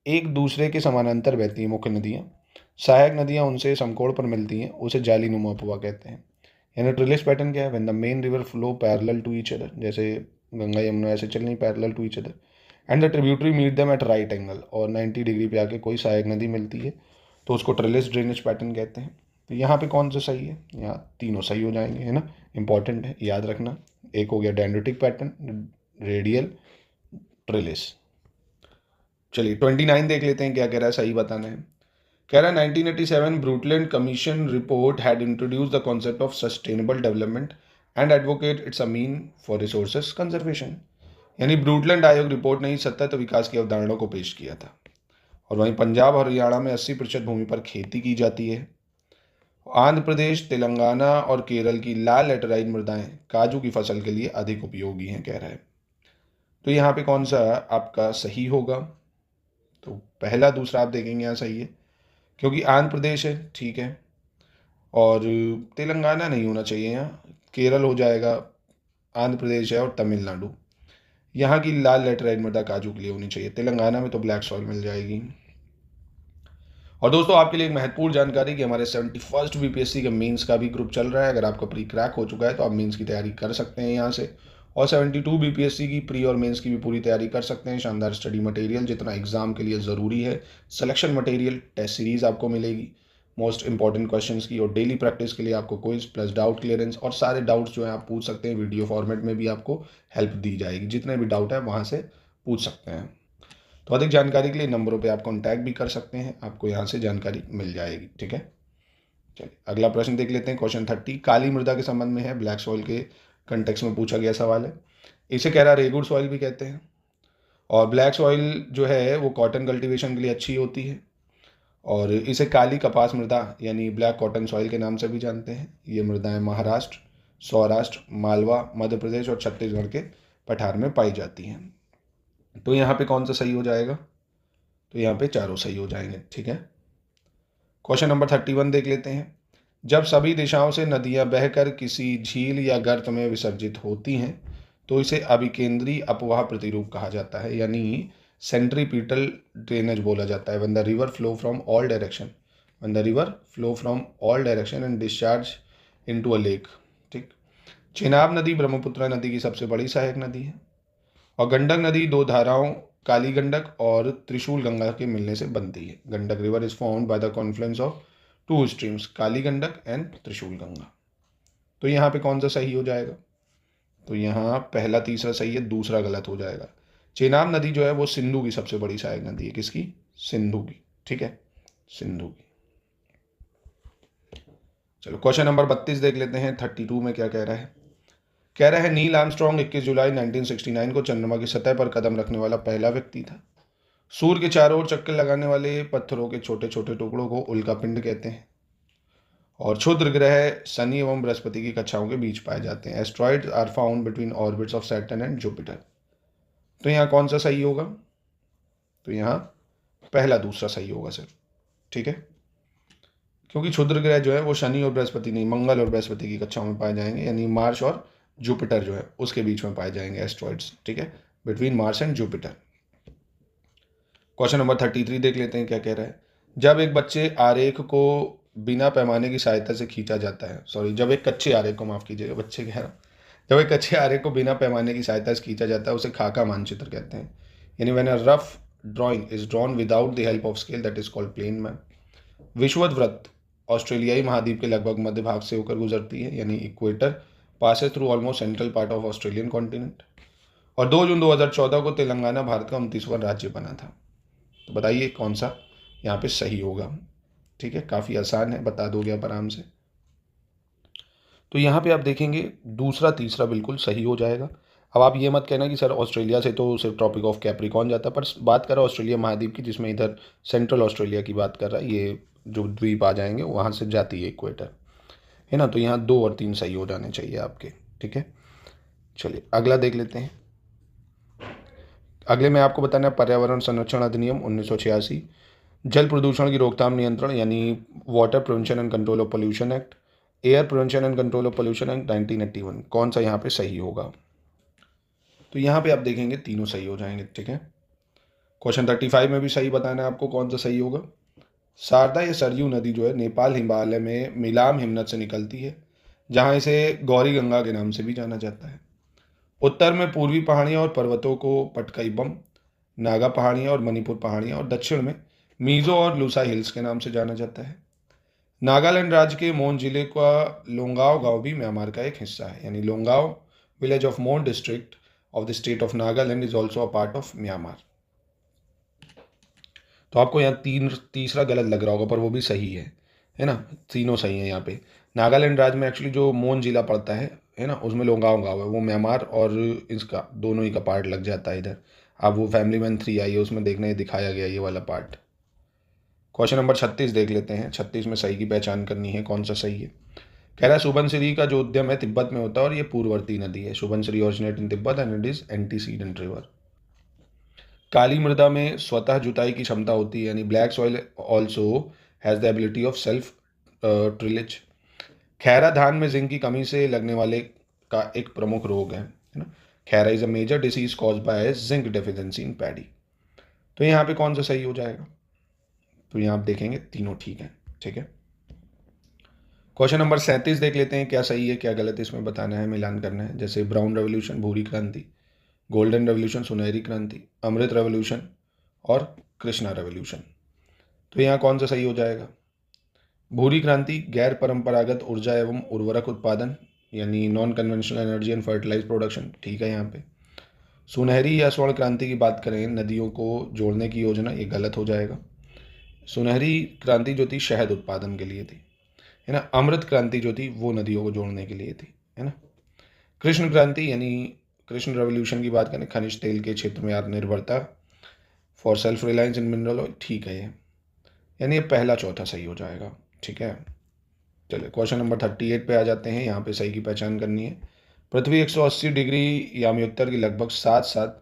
B: एक दूसरे के समानांतर बहती हैं, मुख्य नदियाँ, सहायक नदियाँ उनसे समकोण पर मिलती हैं, उसे जाली नुमा अपवाह कहते हैं। यानी ट्रिलिस पैटर्न क्या है? When the main river flow parallel to each other, जैसे गंगा यमुना ऐसे चल रही parallel to each other, and the tributary meet them at right angle, और 90 डिग्री पे आके कोई सहायक नदी मिलती है तो उसको ट्रिलिस ड्रेनेज पैटर्न कहते हैं। तो यहाँ पे कौन सा सही है? यहाँ तीनों सही हो जाएंगे, है ना। इंपॉर्टेंट है, याद रखना। एक हो गया डेंड्रिटिक पैटर्न, रेडियल, ट्रिलिस। चलिए 29 देख लेते हैं क्या कह रहा है, सही बताना है। कह रहा है 1987 Brundtland commission report had introduce the concept of sustainable development and advocate its a mean for resources conservation, यानी ब्रूटलैंड आयोग रिपोर्ट ने सतत विकास की अवधारणा को पेश किया था। और वहीं पंजाब और हरियाणा में 80% भूमि पर खेती की जाती है। आंध्र प्रदेश, तेलंगाना और केरल की लाल लेटराइट मृदाएं काजू की फसल के लिए अधिक उपयोगी हैं, कह रहा है। तो यहाँ पे कौन सा आपका सही होगा? तो पहला दूसरा आप देखेंगे यहाँ सही है, क्योंकि आंध्र प्रदेश है, ठीक है, और तेलंगाना नहीं होना चाहिए, यहाँ केरल हो जाएगा, आंध्र प्रदेश है और तमिलनाडु। यहाँ की लाल लेटराइट मृदा काजू के लिए होनी चाहिए। तेलंगाना में तो ब्लैक सॉइल मिल जाएगी। और दोस्तों आपके लिए एक महत्वपूर्ण जानकारी कि हमारे 71st बीपीएससी के मेंस का भी ग्रुप चल रहा है। अगर आपका प्री क्रैक हो चुका है तो आप मेंस की तैयारी कर सकते हैं यहाँ से, और 72 बीपीएससी की प्री और मेंस की भी पूरी तैयारी कर सकते हैं। शानदार स्टडी मटेरियल जितना एग्जाम के लिए ज़रूरी है, सिलेक्शन मटेरियल, टेस्ट सीरीज आपको मिलेगी मोस्ट इंपॉर्टेंट क्वेश्चंस की, और डेली प्रैक्टिस के लिए आपको क्विज प्लस डाउट क्लियरेंस, और सारे डाउट्स जो है आप पूछ सकते हैं। वीडियो फॉर्मेट में भी आपको हेल्प दी जाएगी, जितने भी डाउट है वहाँ से पूछ सकते हैं। तो अधिक जानकारी के लिए नंबरों पे आप कॉन्टैक्ट भी कर सकते हैं, आपको यहाँ से जानकारी मिल जाएगी। ठीक है, चलिए अगला प्रश्न देख लेते हैं। क्वेश्चन 30 काली मृदा के संबंध में है, ब्लैक सॉइल के कंटेक्स्ट में पूछा गया सवाल है। इसे कह रहा रेगुड सॉइल भी कहते हैं, और ब्लैक सॉइल जो है वो कॉटन कल्टीवेशन के लिए अच्छी होती है, और इसे काली कपास मृदा यानी ब्लैक कॉटन सॉइल के नाम से भी जानते हैं। ये मृदाएं महाराष्ट्र, सौराष्ट्र, मालवा, मध्य प्रदेश और छत्तीसगढ़ के पठार में पाई जाती हैं। तो यहाँ पे कौन सा सही हो जाएगा? तो यहाँ पे चारों सही हो जाएंगे। ठीक है, क्वेश्चन नंबर 31 देख लेते हैं। जब सभी दिशाओं से नदियां बहकर किसी झील या गर्त में विसर्जित होती हैं तो इसे अभिकेंद्री अपवाह प्रतिरूप कहा जाता है, यानी सेंट्रीपिटल ड्रेनेज बोला जाता है। When the river flow from all direction, when the river flow from all direction and discharge into a lake. ठीक, चेनाब नदी ब्रह्मपुत्र नदी की सबसे बड़ी सहायक नदी है, और गंडक नदी दो धाराओं काली गंडक और त्रिशूल गंगा के मिलने से बनती है। Gandak river is formed by the Confluence of two streams Kali Gandak and त्रिशूल गंगा। तो यहाँ पे कौन सा सही हो जाएगा? तो यहाँ पहला तीसरा सही है, दूसरा गलत हो जाएगा। चेनाब नदी जो है वो सिंधु की सबसे बड़ी सहायक नदी है। किसकी? सिंधु की। ठीक है, सिंधु की। चलो क्वेश्चन नंबर 32 देख लेते हैं। 32 में क्या कह रहा है? कह रहा है नील आर्मस्ट्रॉन्ग 21 जुलाई 1969 को चंद्रमा की सतह पर कदम रखने वाला पहला व्यक्ति था। सूर्य के चारों ओर चक्कर लगाने वाले पत्थरों के छोटे छोटे टुकड़ों को उल्कापिंड कहते हैं, और क्षुद्र ग्रह शनि एवं बृहस्पति की कक्षाओं के बीच पाए जाते हैं। Asteroids are found between orbits of Saturn and Jupiter. तो यहाँ कौन सा सही होगा? तो यहाँ पहला दूसरा सही होगा सर। ठीक है, क्योंकि क्षुद्र ग्रह जो है वो शनि और बृहस्पति नहीं, मंगल और बृहस्पति की कक्षाओं में पाए जाएंगे, यानी मार्स और जुपिटर जो है उसके बीच में पाए जाएंगे एस्ट्रॉइड्स। ठीक है, between Mars and Jupiter. Question number 33 देख लेते हैं क्या कह रहा है। जब एक बच्चे आरेख को बिना पैमाने की सहायता से खींचा जाता है, सॉरी जब एक कच्चे आरेख को, माफ कीजिएगा बच्चे कह रहा हूँ, जब एक कच्चे आरेख को बिना पैमाने की सहायता से खींचा जाता है उसे खाका मानचित्र कहते हैं, यानी when a rough drawing is drawn without the help of scale that is called plane map. विषुवत वृत्त ऑस्ट्रेलियाई महाद्वीप के लगभग मध्य भाग से होकर गुजरती है, यानी equator passes through almost central part of Australian continent. और 2 जून 2014 को तेलंगाना भारत का 29वां राज्य बना था। तो बताइए कौन सा यहाँ पे सही होगा? ठीक है, काफ़ी आसान है, बता दोगे आप आराम से। तो यहाँ पे आप देखेंगे दूसरा तीसरा बिल्कुल सही हो जाएगा। अब आप ये मत कहना कि सर ऑस्ट्रेलिया से तो सिर्फ ट्रॉपिक ऑफ कैप्रिकॉर्न जाता, पर बात कर रहा है ऑस्ट्रेलिया महाद्वीप की, जिसमें इधर सेंट्रल ऑस्ट्रेलिया की बात कर रहा है। ये जो द्वीप आ जाएंगे वहाँ से जाती है इक्वेटर, है ना। तो यहाँ 2 और 3 सही हो जाने चाहिए आपके। ठीक है, चलिए अगला देख लेते हैं। अगले में आपको बताना है पर्यावरण संरक्षण अधिनियम 1986, जल प्रदूषण की रोकथाम नियंत्रण यानी water prevention and control of pollution act, air prevention and control of pollution act 1981। कौन सा यहाँ पे सही होगा? तो यहाँ पे आप देखेंगे तीनों सही हो जाएंगे। ठीक है, क्वेश्चन 35 में भी सही बताना है आपको कौन सा सही होगा। शारदा या सरयू नदी जो है नेपाल हिमालय में मिलाम हिमनद से निकलती है, जहाँ इसे गौरी गंगा के नाम से भी जाना जाता है। उत्तर में पूर्वी पहाड़ियाँ और पर्वतों को पटकाईबम, नागा पहाड़ियाँ और मणिपुर पहाड़ियाँ, और दक्षिण में मीज़ो और लूसा हिल्स के नाम से जाना जाता है। नागालैंड राज्य के मोन जिले का लोंगाओ गांव भी म्यांमार का एक हिस्सा है, यानी लोंगाओ विलेज ऑफ मोन district of the state of Nagaland is also a part of Myanmar. तो आपको यहाँ तीसरा गलत लग रहा होगा, पर वो भी सही है ना। तीनों सही है यहाँ पे। नागालैंड राज्य में एक्चुअली जो मोन जिला पड़ता है ना, उसमें लोंगाओ गाँव है, वो म्यांमार और इसका दोनों ही का पार्ट लग जाता है इधर। अब वो फैमिली मैन 3 आई है, उसमें देखने दिखाया गया ये वाला पार्ट। क्वेश्चन नंबर 36 देख लेते हैं। 36 में सही की पहचान करनी है, कौन सा सही है। कह रहा है सुबनसिरी का जो उद्यम है तिब्बत में होता है और ये पूर्ववर्ती नदी है। Subansiri originate in Tibet and it is antecedent river. काली मृदा में स्वतः जुताई की क्षमता होती है, यानी black soil also has the ability of self tillage. खैरा धान में जिंक की कमी से लगने वाले का एक प्रमुख रोग है ना। Khaira is a major disease caused by zinc deficiency in paddy. तो यहाँ पे कौन सा सही हो जाएगा? तो यहाँ आप देखेंगे तीनों ठीक है। ठीक है, क्वेश्चन नंबर 37 देख लेते हैं, क्या सही है क्या गलत है इसमें बताना है, मिलान करना है। जैसे ब्राउन रेवोल्यूशन भूरी क्रांति, गोल्डन रेवोल्यूशन सुनहरी क्रांति, अमृत रेवोल्यूशन और कृष्णा रेवोल्यूशन। तो यहाँ कौन सा सही हो जाएगा? भूरी क्रांति गैर परंपरागत ऊर्जा एवं उर्वरक उत्पादन, यानी non conventional energy and fertilize production, ठीक है यहाँ पे। सुनहरी या स्वर्ण क्रांति की बात करें, नदियों को जोड़ने की योजना, ये गलत हो जाएगा। सुनहरी क्रांति जो थी शहद उत्पादन के लिए थी, है ना। अमृत क्रांति जो थी वो नदियों को जोड़ने के लिए थी, है ना। कृष्ण क्रांति यानी कृष्ण रेवोल्यूशन की बात करें, खनिज तेल के क्षेत्र में आत्मनिर्भरता, for self reliance in mineral oil, ठीक है ये, यानी ये पहला चौथा सही हो जाएगा, ठीक है। चलिए क्वेश्चन नंबर 38 पे आ जाते हैं। यहाँ पे सही की पहचान करनी है। पृथ्वी 180 डिग्री यामी उत्तर की लगभग 7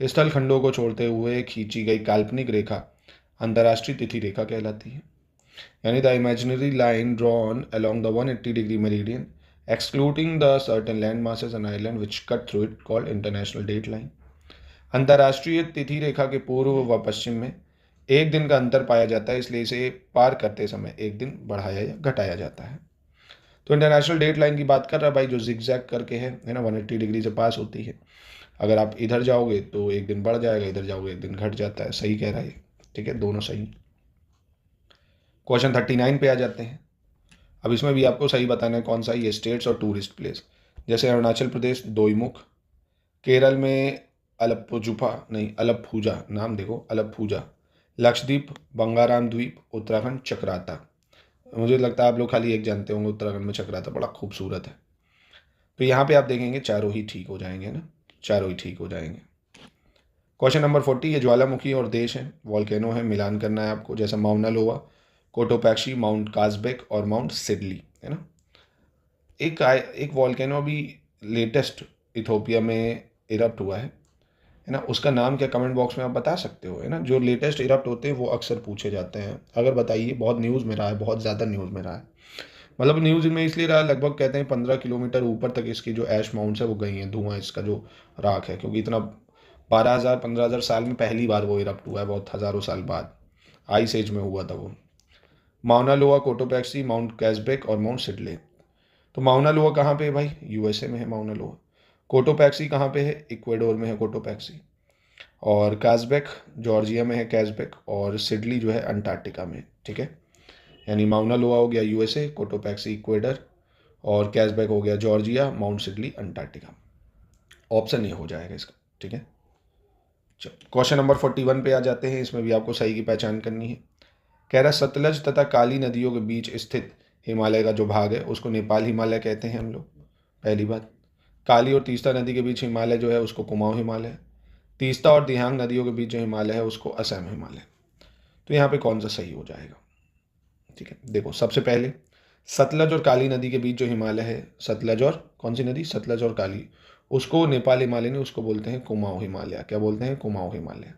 B: स्थल खंडों को छोड़ते हुए खींची गई काल्पनिक रेखा अंतर्राष्ट्रीय तिथि रेखा कहलाती है, यानी the imaginary line drawn along the 180 degree meridian excluding the certain land masses and island which cut through it called international date line। अंतर्राष्ट्रीय तिथि रेखा के पूर्व व पश्चिम में एक दिन का अंतर पाया जाता है, इसलिए इसे पार करते समय एक दिन बढ़ाया या घटाया जाता है। तो इंटरनेशनल डेट लाइन की बात कर रहा है भाई, जो जिगजैग करके है ना, 180 डिग्री से पास होती है। अगर आप इधर जाओगे तो एक दिन बढ़ जाएगा, इधर जाओगे एक दिन घट जाता है, सही कह रहा है, ठीक है, दोनों सही। क्वेश्चन 39 पे आ जाते हैं। अब इसमें भी आपको सही बताना है कौन सा, ये स्टेट्स और टूरिस्ट प्लेस। जैसे अरुणाचल प्रदेश दोईमुख, केरल में अलपपूजा, नाम देखो अलपपूजा, लक्षद्वीप बंगाराम द्वीप, उत्तराखंड चक्राता। मुझे लगता है आप लोग खाली एक जानते होंगे, उत्तराखंड में चक्राता बड़ा खूबसूरत है। तो यहाँ पे आप देखेंगे चारों ही ठीक हो जाएंगे ना, चारों ही ठीक हो जाएंगे। क्वेश्चन नंबर 40, ये ज्वालामुखी और देश है, वॉल्केनो है, मिलान करना है आपको। जैसे माउना लोआ, कोटोपैक्सी, माउंट काजबेक और माउंट सिडली, है ना। एक वॉल्केनो अभी लेटेस्ट इथोपिया में इरप्ट हुआ है ना, उसका नाम क्या, कमेंट बॉक्स में आप बता सकते हो, है ना। जो लेटेस्ट इरप्ट होते हैं वो अक्सर पूछे जाते हैं, अगर बताइए। बहुत न्यूज़ में रहा है, बहुत ज़्यादा न्यूज़ में रहा है, मतलब न्यूज़ में इसलिए रहा, लगभग कहते हैं 15 किलोमीटर ऊपर तक इसकी जो ऐश माउंट्स है वो गई हैं, धुआं इसका जो राख है, क्योंकि इतना 12,000-15,000 साल में पहली बार वो इरप्ट हुआ है, बहुत हज़ारों साल बाद, आइस एज में हुआ था वो। माउना लोआ, कोटोपैक्सी, माउंट कैजबेक और माउंट सिडले। तो माउना लोआ कहाँ पे है भाई? यूएसए में है माउना लोआ। कोटोपैक्सी कहाँ पे है? इक्वेडोर में है कोटोपैक्सी। और काजबेक जॉर्जिया में है कैजबेक, और सिडली जो है अंटार्कटिका में, ठीक है। यानी माउना लोआ हो गया यूएसए, कोटोपैक्सी इक्वेडर, और कैजबेक हो गया Georgia, mount Siddeley Antarctica. Option A हो जाएगा इसका, ठीक है। चलो क्वेश्चन नंबर 41 पे आ जाते हैं। इसमें भी आपको सही की पहचान करनी है। कह रहा सतलज तथा काली नदियों के बीच स्थित हिमालय का जो भाग है उसको नेपाल हिमालय कहते हैं हम लोग, पहली बात। काली और तीस्ता नदी के बीच हिमालय जो है उसको कुमाऊं हिमालय। तीस्ता और दिहांग नदियों के बीच जो हिमालय है उसको असम हिमालय। तो यहाँ पे कौन सा सही हो जाएगा? ठीक है, देखो सबसे पहले सतलज और काली नदी के बीच जो हिमालय है, सतलज और कौन सी नदी? सतलज और काली, उसको नेपाल हिमालय नहीं, उसको बोलते हैं कुमाऊं हिमालय। क्या बोलते हैं? कुमाऊं हिमालय।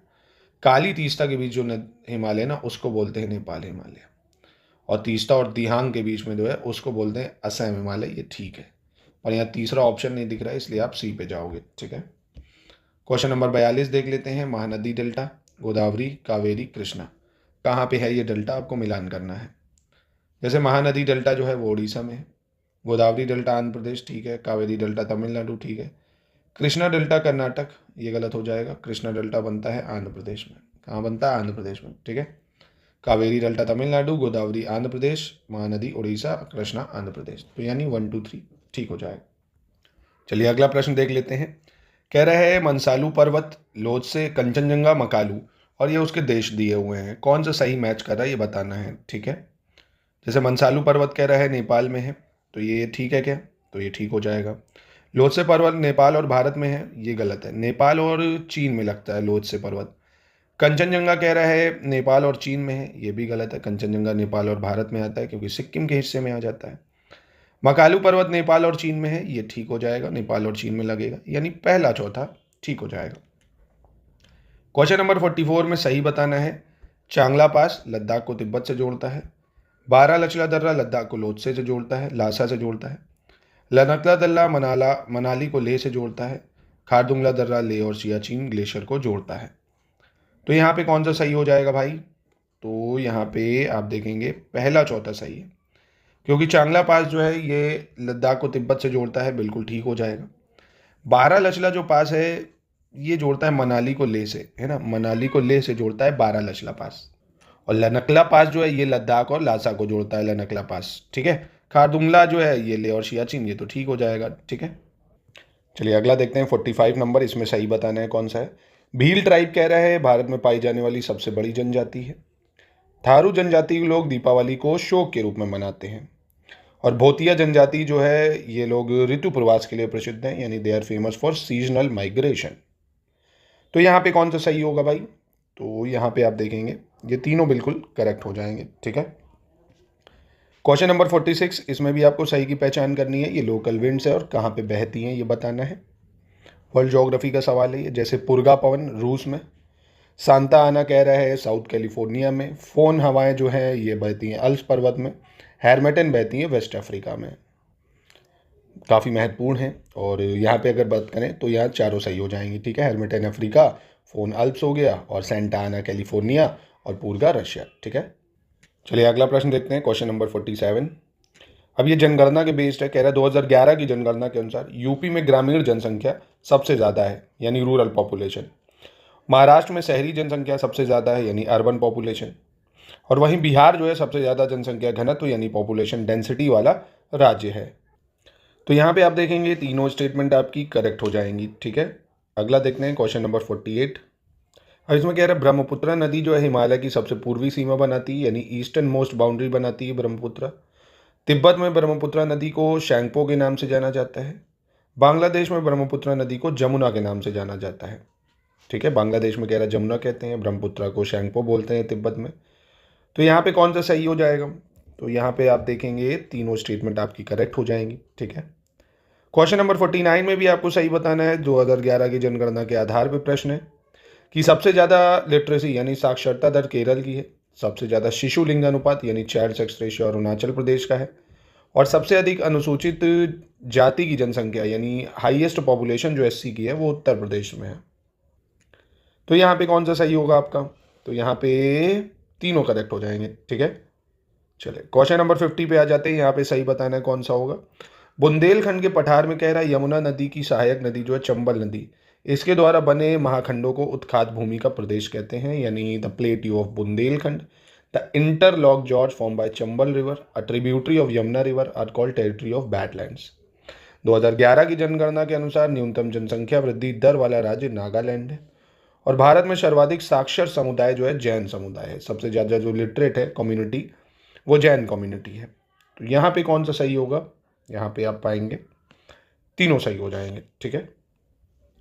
B: काली तीस्ता के बीच जो हिमालय ना उसको बोलते हैं नेपाल हिमालय, और तीस्ता और दिहांग के बीच में जो है उसको बोलते हैं असम हिमालय। ये ठीक है, और यहाँ तीसरा ऑप्शन नहीं दिख रहा है, इसलिए आप सी पे जाओगे, ठीक है। क्वेश्चन नंबर 42 देख लेते हैं। महानदी डेल्टा, गोदावरी, कावेरी, कृष्णा, कहाँ पे है ये डेल्टा? आपको मिलान करना है। जैसे महानदी डेल्टा जो है वो उड़ीसा में है, गोदावरी डेल्टा आंध्र प्रदेश, ठीक है, कावेरी डेल्टा तमिलनाडु, ठीक है, कृष्णा डेल्टा कर्नाटक, ये गलत हो जाएगा। कृष्णा डेल्टा बनता है आंध्र प्रदेश में। कहाँ बनता है? आंध्र प्रदेश में, ठीक है। कावेरी डेल्टा तमिलनाडु, गोदावरी आंध्र प्रदेश, महानदी उड़ीसा, कृष्णा आंध्र प्रदेश। तो यानी 1 2 3 ठीक हो जाएगा। चलिए अगला प्रश्न देख लेते हैं। कह रहे हैं मनसालू पर्वत, लोत्से, कंचनजंगा, मकालू, और ये उसके देश दिए हुए हैं, कौन सा सही मैच कर रहा है ये बताना है, ठीक है। जैसे मनसालू पर्वत कह रहा है नेपाल में है, तो ये ठीक है क्या? तो ये ठीक हो जाएगा। लोत्से पर्वत नेपाल और भारत में है, ये गलत है, नेपाल और चीन में लगता है लोत्से पर्वत। कंचनजंगा कह रहा है नेपाल और चीन में है, ये भी गलत है, कंचनजंगा नेपाल और भारत में आता है क्योंकि सिक्किम के हिस्से में आ जाता है। मकालू पर्वत नेपाल और चीन में है, ये ठीक हो जाएगा, नेपाल और चीन में लगेगा, यानी पहला चौथा ठीक हो जाएगा। क्वेश्चन नंबर 44 में सही बताना है। चांगला पास लद्दाख को तिब्बत से जोड़ता है, बारह लचला दर्रा लद्दाख को लोत्से से जोड़ता है, लासा से जोड़ता है, लनकला दर्रा मनाली को लेह से जोड़ता है, खारदुंगला दर्रा लेह और सियाचिन ग्लेशियर को जोड़ता है। तो यहाँ पे कौन सा सही हो जाएगा भाई? तो यहाँ पे आप देखेंगे पहला चौथा सही है। क्योंकि चांगला पास जो है ये लद्दाख को तिब्बत से जोड़ता है, बिल्कुल ठीक हो जाएगा। बारालचला जो पास है ये जोड़ता है मनाली को लेह से, है ना, मनाली को लेह से जोड़ता है बारालचला पास। और लनकला पास जो है ये लद्दाख और लासा को जोड़ता है, लनकला पास, ठीक है। खारदुंगला जो है ये ले और सियाचिन, ये तो ठीक हो जाएगा, ठीक है। चलिए अगला देखते हैं 45 नंबर, इसमें सही बताना है कौन सा है। भील ट्राइब कह रहा है भारत में पाई जाने वाली सबसे बड़ी जनजाति है। थारू जनजाति के लोग दीपावली को शोक के रूप में मनाते हैं। और भोतिया जनजाति जो है ये लोग ऋतु प्रवास के लिए प्रसिद्ध हैं, यानी they are famous for seasonal migration. तो यहाँ पे कौन सा सही होगा भाई? तो यहाँ पे आप देखेंगे ये तीनों बिल्कुल करेक्ट हो जाएंगे, ठीक है। क्वेश्चन नंबर 46, इसमें भी आपको सही की पहचान करनी है। ये लोकल विंड्स है और कहाँ पे बहती हैं ये बताना है। वर्ल्ड ज्योग्राफी का सवाल है ये। जैसे पुरगा पवन रूस में, सांता आना कह रहा है साउथ कैलिफोर्निया में, फोन हवाएं जो हैं ये बहती हैं अल्प्स पर्वत में, हैरमेटन बहती हैं वेस्ट अफ्रीका में। काफ़ी महत्वपूर्ण है। और यहाँ पे अगर बात करें तो यहाँ चारों सही हो जाएंगी, ठीक है। हैरमेटन अफ्रीका, फोन अल्प्स हो गया, और सेंटा आना कैलिफोर्निया, और पूर्गा रशिया, ठीक है। चलिए अगला प्रश्न देखते हैं, क्वेश्चन नंबर 47। अब ये जनगणना के बेस्ड है। कह रहा है 2011 की जनगणना के अनुसार यूपी में ग्रामीण जनसंख्या सबसे ज़्यादा है, यानी रूरल पॉपुलेशन। महाराष्ट्र में शहरी जनसंख्या सबसे ज़्यादा है, यानी अर्बन पॉपुलेशन। और वहीं बिहार जो है सबसे ज़्यादा जनसंख्या घनत्व यानी पॉपुलेशन डेंसिटी वाला राज्य है। तो यहाँ पे आप देखेंगे तीनों स्टेटमेंट आपकी करेक्ट हो जाएंगी, ठीक है। अगला देखते हैं क्वेश्चन नंबर 48। अब इसमें कह रहा है ब्रह्मपुत्र नदी जो है हिमालय की सबसे पूर्वी सीमा बनाती है, यानी ईस्टर्न मोस्ट बाउंड्री बनाती है ब्रह्मपुत्र। तिब्बत में ब्रह्मपुत्र नदी को शैंगपो के नाम से जाना जाता है। बांग्लादेश में ब्रह्मपुत्र नदी को जमुना के नाम से जाना जाता है, ठीक है। बांग्लादेश में कह रहा है जमुना कहते हैं, ब्रह्मपुत्र को शैंगपो बोलते हैं तिब्बत में। तो यहाँ पे कौन सा सही हो जाएगा? तो यहाँ पे आप देखेंगे तीनों स्टेटमेंट आपकी करेक्ट हो जाएंगी, ठीक है। क्वेश्चन नंबर 49 में भी आपको सही बताना है। 2011 की जनगणना के आधार पर प्रश्न है कि सबसे ज़्यादा लिटरेसी यानी साक्षरता दर केरल की है, सबसे ज़्यादा शिशु लिंगानुपात यानी child sex ratio Arunachal Pradesh का है, और सबसे अधिक अनुसूचित जाति की जनसंख्या यानी हाईएस्ट पॉपुलेशन जो एससी की है वो उत्तर प्रदेश में है। तो यहाँ पे कौन सा सही होगा आपका? तो यहाँ पे तीनों करेक्ट हो जाएंगे, ठीक है। चले क्वेश्चन नंबर 50 पे आ जाते हैं। यहाँ पे सही बताना है कौन सा होगा। बुंदेलखंड के पठार में कह रहा है यमुना नदी की सहायक नदी जो है चंबल नदी, इसके द्वारा बने महाखंडों को उत्खात भूमि का प्रदेश कहते हैं, यानी the plateau of Bundelkhand. The interlock gorge form by Chambal river a tributary of Yamuna river are called territory of badlands. 2011 की जनगणना के अनुसार न्यूनतम जनसंख्या वृद्धि दर वाला राज्य नागालैंड है। और भारत में सर्वाधिक साक्षर समुदाय जो है जैन समुदाय है। सबसे ज़्यादा जो लिटरेट है कम्युनिटी वो जैन कम्युनिटी है। तो यहाँ पे कौन सा सही होगा? यहाँ पे आप पाएंगे तीनों सही हो जाएंगे, ठीक है।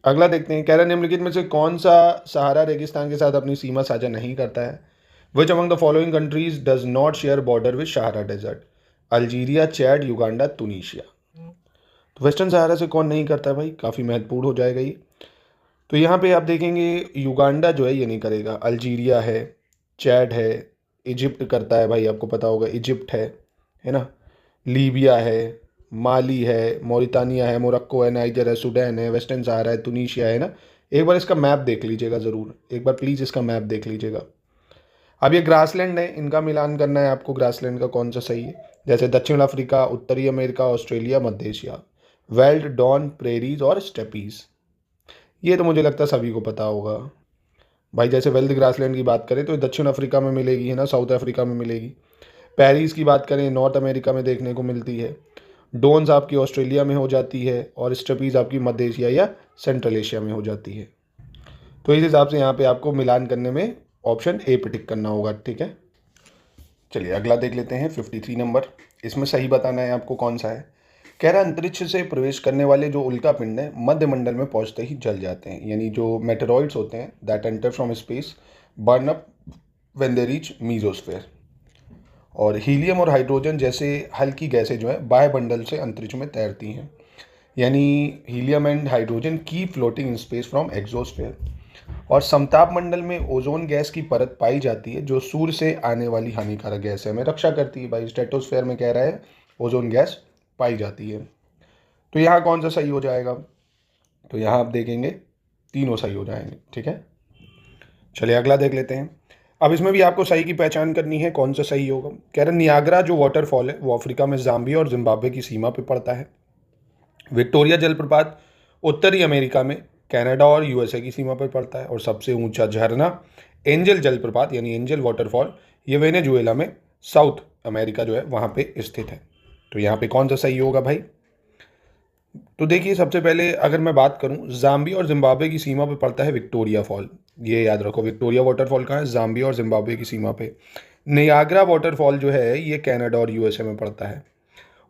B: अगला देखते हैं। कह रहा निम्नलिखित में से कौन सा सहारा रेगिस्तान के साथ अपनी सीमा साझा नहीं करता है? Which among the following countries does not share border with Sahara desert? Algeria, Chad, Uganda, Tunisia. तो वेस्टर्न सहारा से कौन नहीं करता है भाई? काफ़ी महत्वपूर्ण हो जाएगा ये। तो यहाँ पे आप देखेंगे युगांडा जो है ये नहीं करेगा, अल्जीरिया है, चैड है, इजिप्ट करता है भाई, आपको पता होगा इजिप्ट है ना, लीबिया है, माली है, मौरितानिया है, मोरक्को है, नाइजर है, सूडान है, वेस्टर्न सहारा है, तुनीशिया है ना। एक बार इसका मैप देख लीजिएगा ज़रूर, एक बार प्लीज़ इसका मैप देख लीजिएगा। अब ये ग्रासलैंड है, इनका मिलान करना है आपको, ग्रासलैंड का कौन सा सही है। जैसे दक्षिण अफ्रीका, उत्तरी अमेरिका, ऑस्ट्रेलिया, मध्य एशिया, वेल्ड, डॉन, प्रेरीज और स्टेपीज। ये तो मुझे लगता है सभी को पता होगा भाई। जैसे वेल्थ ग्रासलैंड की बात करें तो दक्षिण अफ्रीका में मिलेगी, है ना, साउथ अफ्रीका में मिलेगी। पेरीज की बात करें नॉर्थ अमेरिका में देखने को मिलती है। डोन्स आपकी ऑस्ट्रेलिया में हो जाती है, और स्टेपीज आपकी मध्य एशिया या सेंट्रल एशिया में हो जाती है। तो इस हिसाब से यहाँ पे आपको मिलान करने में ऑप्शन ए पे टिक करना होगा, ठीक है। चलिए अगला देख लेते हैं 53 नंबर। इसमें सही बताना है आपको कौन सा है। कह रहा अंतरिक्ष से प्रवेश करने वाले जो उल्का पिंड हैं मध्य मंडल में पहुंचते ही जल जाते हैं, यानी जो मेटेरॉइड्स होते हैं that enter from space burn up when they reach mesosphere. और हीलियम और हाइड्रोजन जैसे हल्की गैसें जो है बाह्य मंडल से अंतरिक्ष में तैरती हैं, यानी helium and hydrogen keep floating in space from exosphere. और समताप मंडल में ओजोन गैस की परत पाई जाती है जो सूर्य से आने वाली हानिकारक गैस है हमें रक्षा करती है भाई। स्ट्रेटोस्फेयर में कह रहा है ओजोन गैस पाई जाती है। तो यहाँ कौन सा सही हो जाएगा? तो यहाँ आप देखेंगे तीनों सही हो जाएंगे, ठीक है। चलिए अगला देख लेते हैं। अब इसमें भी आपको सही की पहचान करनी है, कौन सा सही होगा। कह रहे नियाग्रा जो वाटरफॉल है वो अफ्रीका में जाम्बिया और जिम्बाब्वे की सीमा पे पड़ता है। विक्टोरिया जलप्रपात उत्तरी अमेरिका में कनाडा और यूएसए की सीमा पर पड़ता है। और सबसे ऊंचा झरना एंजल जलप्रपात यानी एंजल वाटरफॉल ये वेनेजुएला में साउथ अमेरिका जो है वहाँ पे स्थित है। तो यहाँ पे कौन सा सही होगा भाई। तो देखिए सबसे पहले अगर मैं बात करूं, जाम्बिया और जिम्बाब्वे की सीमा पे पड़ता है विक्टोरिया फॉल। ये याद रखो, विक्टोरिया वाटरफॉल कहाँ है, जाम्बिया और जिम्बाब्वे की सीमा पे। नियाग्रा वाटरफॉल जो है ये कनाडा और यूएसए में पड़ता है।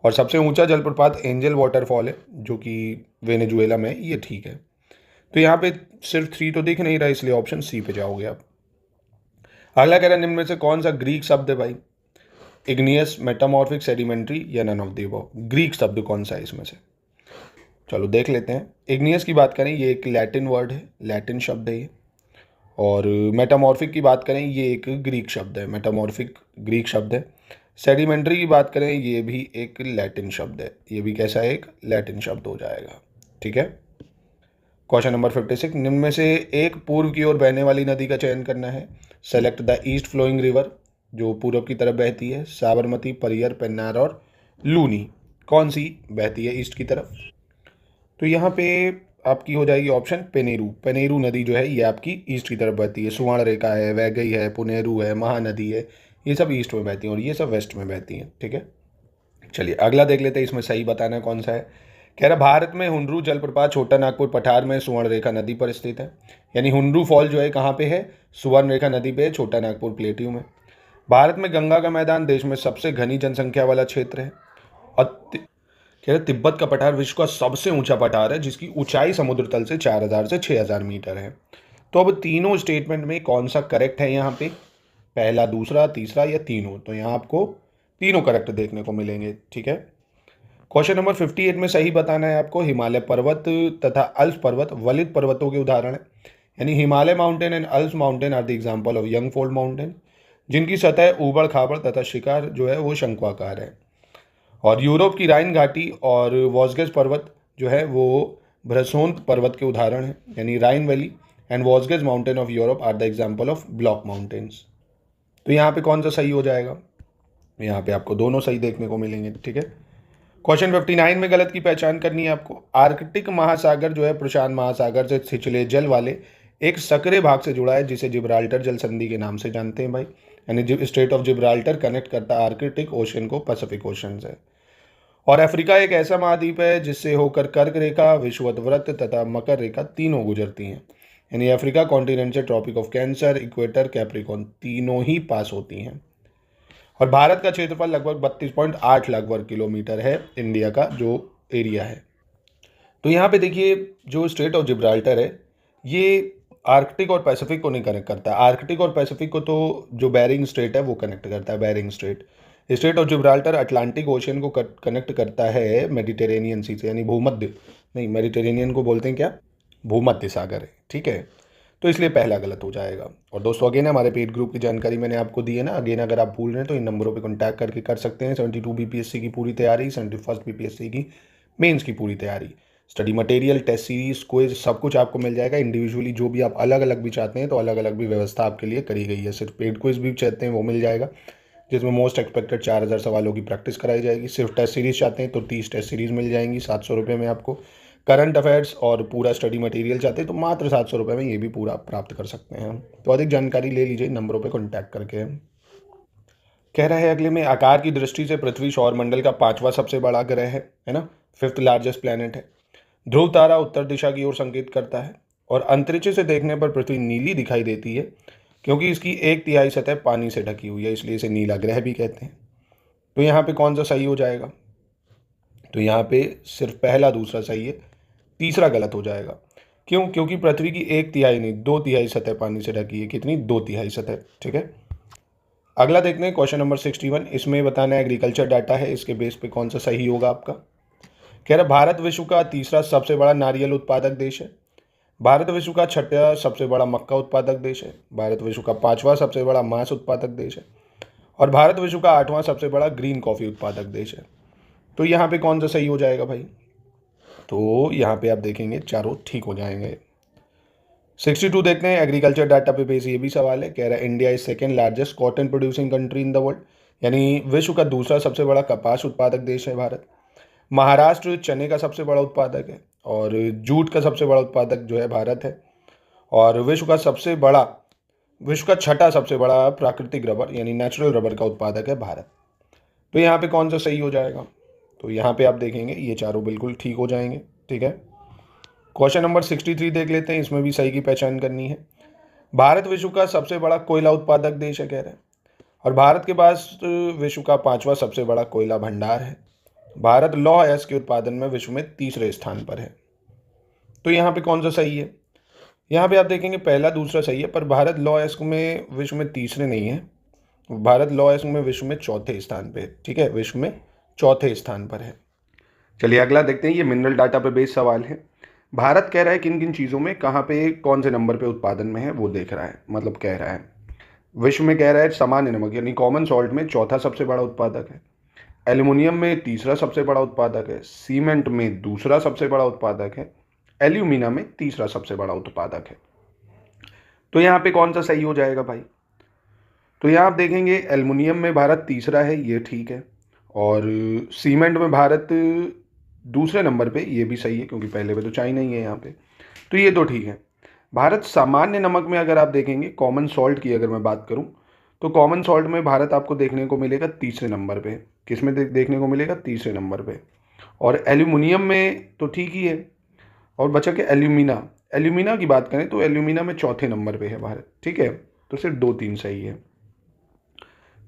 B: और सबसे ऊंचा जलप्रपात एंजल वाटरफॉल है जो कि वेनेजुएला में है, ये ठीक है। तो यहाँ पे सिर्फ 3 तो दिख नहीं रहा, इसलिए ऑप्शन सी पे जाओगे आप। अगला कह रहा है निम्न में से कौन सा ग्रीक शब्द है भाई। इग्नियस, मेटामॉर्फिक, सेडिमेंट्री या none of the above. Greek शब्द कौन सा है इसमें से, चलो देख लेते हैं। इग्नियस की बात करें ये एक लैटिन वर्ड है, लैटिन शब्द है ये। और मेटामॉर्फिक की बात करें ये एक ग्रीक शब्द है, मेटामॉर्फिक ग्रीक शब्द है। सेडिमेंट्री की बात करें ये भी एक लैटिन शब्द है, ये भी कैसा है, एक लैटिन शब्द हो जाएगा। ठीक है। क्वेश्चन नंबर 56, निम्न में से एक पूर्व की ओर बहने वाली नदी का चयन करना है। Select the east flowing river, जो पूर्व की तरफ बहती है। साबरमती, परियर, पेन्नार और लूनी, कौन सी बहती है ईस्ट की तरफ। तो यहाँ पे आपकी हो जाएगी ऑप्शन पेनेरू। पेनेरू नदी जो है ये आपकी ईस्ट की तरफ बहती है। सुवर्णरेखा है, वैगई है, पुनेरू है, महानदी है, ये सब ईस्ट में बहती हैं और ये सब वेस्ट में बहती हैं। ठीक है, चलिए अगला देख लेते हैं, इसमें सही बताना कौन सा है। कह रहा भारत में हुंडरू जलप्रपात छोटा नागपुर पठार में सुवर्णरेखा नदी पर स्थित है। यानी हुंडरू फॉल जो है कहाँ पे है, सुवर्णरेखा नदी पे, छोटा नागपुर प्लेट्यू में। भारत में गंगा का मैदान देश में सबसे घनी जनसंख्या वाला क्षेत्र है। और कह रहे तिब्बत का पठार विश्व का सबसे ऊंचा पठार है जिसकी ऊंचाई समुद्र तल से 4000 से 6000 मीटर है। तो अब तीनों स्टेटमेंट में कौन सा करेक्ट है यहाँ पे, पहला, दूसरा, तीसरा या तीनों। तो यहाँ आपको तीनों करेक्ट देखने को मिलेंगे। ठीक है। क्वेश्चन नंबर 58 में सही बताना है आपको। हिमालय पर्वत तथा अल्प पर्वत वलित पर्वतों के उदाहरण है। यानी Himalaya mountain and Alp mountain are the example of young fold mountain, जिनकी सतह ऊबड़ खाबड़ तथा शिखर जो है वो शंक्वाकार है। और यूरोप की राइन घाटी और वॉस्गेस पर्वत जो है वो भ्रसोन पर्वत के उदाहरण हैं। यानी राइन वैली एंड वॉस्गेस mountain of Europe are the example of block mountains. तो यहाँ पे कौन सा सही हो जाएगा, यहाँ पे आपको दोनों सही देखने को मिलेंगे। ठीक है। क्वेश्चन 59 में गलत की पहचान करनी है आपको। आर्कटिक महासागर जो है प्रशांत महासागर से छिछले जल वाले एक सकरे भाग से जुड़ा है जिसे जिब्राल्टर जल संधि के नाम से जानते हैं भाई। यानी स्टेट ऑफ जिब्राल्टर कनेक्ट करता है आर्कटिक ओशन को पैसिफिक ओशन से। और अफ्रीका एक ऐसा महाद्वीप है जिससे होकर कर्क रेखा, विषुवत वृत्त तथा मकर रेखा तीनों गुजरती हैं। यानी अफ्रीका कॉन्टिनेंट से Tropic of Cancer, equator, Capricorn तीनों ही पास होती हैं। और भारत का क्षेत्रफल लगभग 32.8 लाख वर्ग किलोमीटर है, इंडिया का जो एरिया है। तो यहाँ पे देखिए जो स्टेट ऑफ जिब्राल्टर है ये आर्कटिक और पैसिफिक को नहीं कनेक्ट करता। आर्कटिक और पैसिफिक को तो जो बेरिंग स्ट्रेट है वो कनेक्ट करता है, Bering Strait. Strait of Gibraltar Atlantic Ocean को कनेक्ट करता है मेडिटेरेनियन सी से, यानी भूमध्य नहीं, मेडिटेरेनियन को बोलते हैं क्या, भूमध्य सागर है। ठीक है, तो इसलिए पहला गलत हो जाएगा। और दोस्तों अगेन हमारे पेड ग्रुप की जानकारी मैंने आपको दी है ना, अगेन अगर आप भूल रहे हैं तो इन नंबरों पे कांटेक्ट करके कर सकते हैं। 72 बीपीएससी की पूरी तैयारी, 71 बीपीएससी की मेंस की पूरी तैयारी, study material, test series, quiz, सब कुछ आपको मिल जाएगा। इंडिविजुअली जो भी आप अलग अलग भी चाहते हैं तो अलग अलग भी व्यवस्था आपके लिए करी गई है। सिर्फ पेड क्विज भी चाहते हैं वो मिल जाएगा जिसमें मोस्ट एक्सपेक्टेड 4000 सवालों की प्रैक्टिस कराई जाएगी। सिर्फ टेस्ट सीरीज चाहते हैं तो 30 टेस्ट सीरीज मिल जाएंगी 700 रुपये में आपको। करंट अफेयर्स और पूरा स्टडी मटेरियल चाहते हैं तो मात्र 700 रुपये में ये भी पूरा प्राप्त कर सकते हैं। तो अधिक जानकारी ले लीजिए नंबरों पर कॉन्टैक्ट करके। कह रहा है अगले में, आकार की दृष्टि से पृथ्वी सौरमंडल का 5वां सबसे बड़ा ग्रह है ना, 5th लार्जेस्ट प्लैनेट है। ध्रुव तारा उत्तर दिशा की ओर संकेत करता है और अंतरिक्ष से देखने पर पृथ्वी नीली दिखाई देती है क्योंकि इसकी 1/3 सतह पानी से ढकी हुई है, इसलिए इसे नीला ग्रह भी कहते हैं। तो यहाँ पे कौन सा सही हो जाएगा, तो यहाँ पे सिर्फ पहला दूसरा सही है, तीसरा गलत हो जाएगा। क्यों, क्योंकि पृथ्वी की 1/3 नहीं 2/3 सतह पानी से ढकी है। कितनी, 2/3 सतह। ठीक है, अगला देखते हैं क्वेश्चन नंबर 61। इसमें बताना है एग्रीकल्चर डाटा है, इसके बेस पे कौन सा सही होगा आपका। कह रहा भारत विश्व का तीसरा सबसे बड़ा नारियल उत्पादक देश है। भारत विश्व का 6वां सबसे बड़ा मक्का उत्पादक देश है। भारत विश्व का 5वां सबसे बड़ा मांस उत्पादक देश है। और भारत विश्व का 8वां सबसे बड़ा ग्रीन कॉफ़ी उत्पादक देश है। तो यहाँ पे कौन सा सही हो जाएगा भाई, तो यहाँ पे आप देखेंगे चारों ठीक हो जाएंगे। 62 देखते हैं, एग्रीकल्चर डाटा पे बेस ये भी सवाल है। कह रहा है India is second largest cotton producing country in the world, यानी विश्व का दूसरा सबसे बड़ा कपास उत्पादक देश है भारत। महाराष्ट्र चने का सबसे बड़ा उत्पादक है, और जूट का सबसे बड़ा उत्पादक जो है भारत है। और विश्व का छठा सबसे बड़ा प्राकृतिक रबर यानी नेचुरल रबर का उत्पादक है भारत। तो यहाँ पे कौन सा सही हो जाएगा? तो यहाँ पे आप देखेंगे ये चारों बिल्कुल ठीक हो जाएंगे। ठीक है, क्वेश्चन नंबर 63 देख लेते हैं, इसमें भी सही की पहचान करनी है। भारत विश्व का सबसे बड़ा कोयला उत्पादक देश है कह रहे हैं, और भारत के पास विश्व का 5वां सबसे बड़ा कोयला भंडार है। भारत लौह अयस्क के उत्पादन में विश्व में तीसरे स्थान पर है। तो यहाँ पे कौन सा सही है? यहाँ पे आप देखेंगे पहला दूसरा सही है, पर भारत लौह अयस्क में विश्व में तीसरे नहीं है, भारत लौह अयस्क में विश्व में चौथे स्थान पे है। ठीक है, विश्व में चौथे स्थान पर है। चलिए अगला देखते हैं, ये मिनरल डाटा पे बेस्ड सवाल है। भारत कह रहा है किन किन चीज़ों में कहाँ पे कौन से नंबर पे उत्पादन में है वो देख रहा है, मतलब कह रहा है। विश्व में कह रहा है सामान्य नमक यानी कॉमन सॉल्ट में चौथा सबसे बड़ा उत्पादक है, एल्युमिनियम में तीसरा सबसे बड़ा उत्पादक है, सीमेंट में दूसरा सबसे बड़ा उत्पादक है, एल्यूमिना में तीसरा सबसे बड़ा उत्पादक है। तो यहाँ पे कौन सा सही हो जाएगा भाई? तो यहाँ आप देखेंगे एल्युमिनियम में भारत तीसरा है, ये ठीक है, और सीमेंट में भारत दूसरे नंबर पे, ये भी सही है क्योंकि पहले पे तो चाइना ही है यहाँ पे, तो ये तो ठीक है। भारत सामान्य नमक में अगर आप देखेंगे कॉमन सॉल्ट की अगर मैं बात करूँ, तो कॉमन सॉल्ट में भारत आपको देखने को मिलेगा तीसरे नंबर पे। किस में देखने को मिलेगा? तीसरे नंबर पे। और एल्यूमिनियम में तो ठीक ही है, और बचा के एल्यूमिना की बात करें तो एल्यूमिना में चौथे नंबर पे है भारत। ठीक है, तो सिर्फ 2-3 सही है।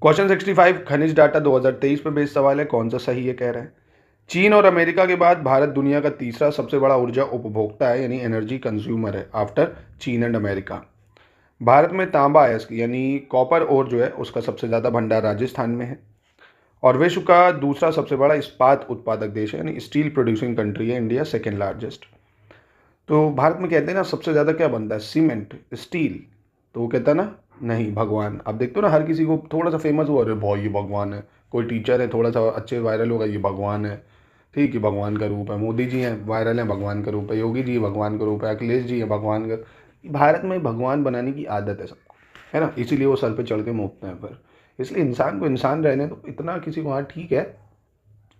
B: क्वेश्चन 65 खनिज डाटा 2023 पे बेस्ड सवाल है, कौन सा सही है कह रहा है। चीन और अमेरिका के बाद भारत दुनिया का तीसरा सबसे बड़ा ऊर्जा उपभोक्ता है, यानी एनर्जी कंज्यूमर है आफ्टर चीन एंड अमेरिका। भारत में तांबा अयस्क यानी कॉपर ओर जो है उसका सबसे ज़्यादा भंडार राजस्थान में है, और विश्व का दूसरा सबसे बड़ा इस्पात उत्पादक देश है, यानी स्टील प्रोड्यूसिंग कंट्री है इंडिया, सेकेंड लार्जेस्ट। तो भारत में कहते हैं ना सबसे ज़्यादा क्या बनता है? Cement, steel. तो वो कहता है ना नहीं भगवान। आप देखते हो ना हर किसी को थोड़ा सा फेमस हुआ, अरे भाई ये भगवान है। कोई टीचर है थोड़ा सा अच्छे वायरल होगा, ये भगवान है। ठीक है, भगवान का रूप है। मोदी जी हैं वायरल हैं, भगवान का रूप है। योगी जी भगवान का रूप है। अखिलेश जी हैं भगवान का। भारत में भगवान बनाने की आदत है सबको, है ना, इसीलिए वो सर पे चढ़ के मोपते हैं फिर। इसलिए इंसान को इंसान रहने तो इतना किसी को, हाँ ठीक है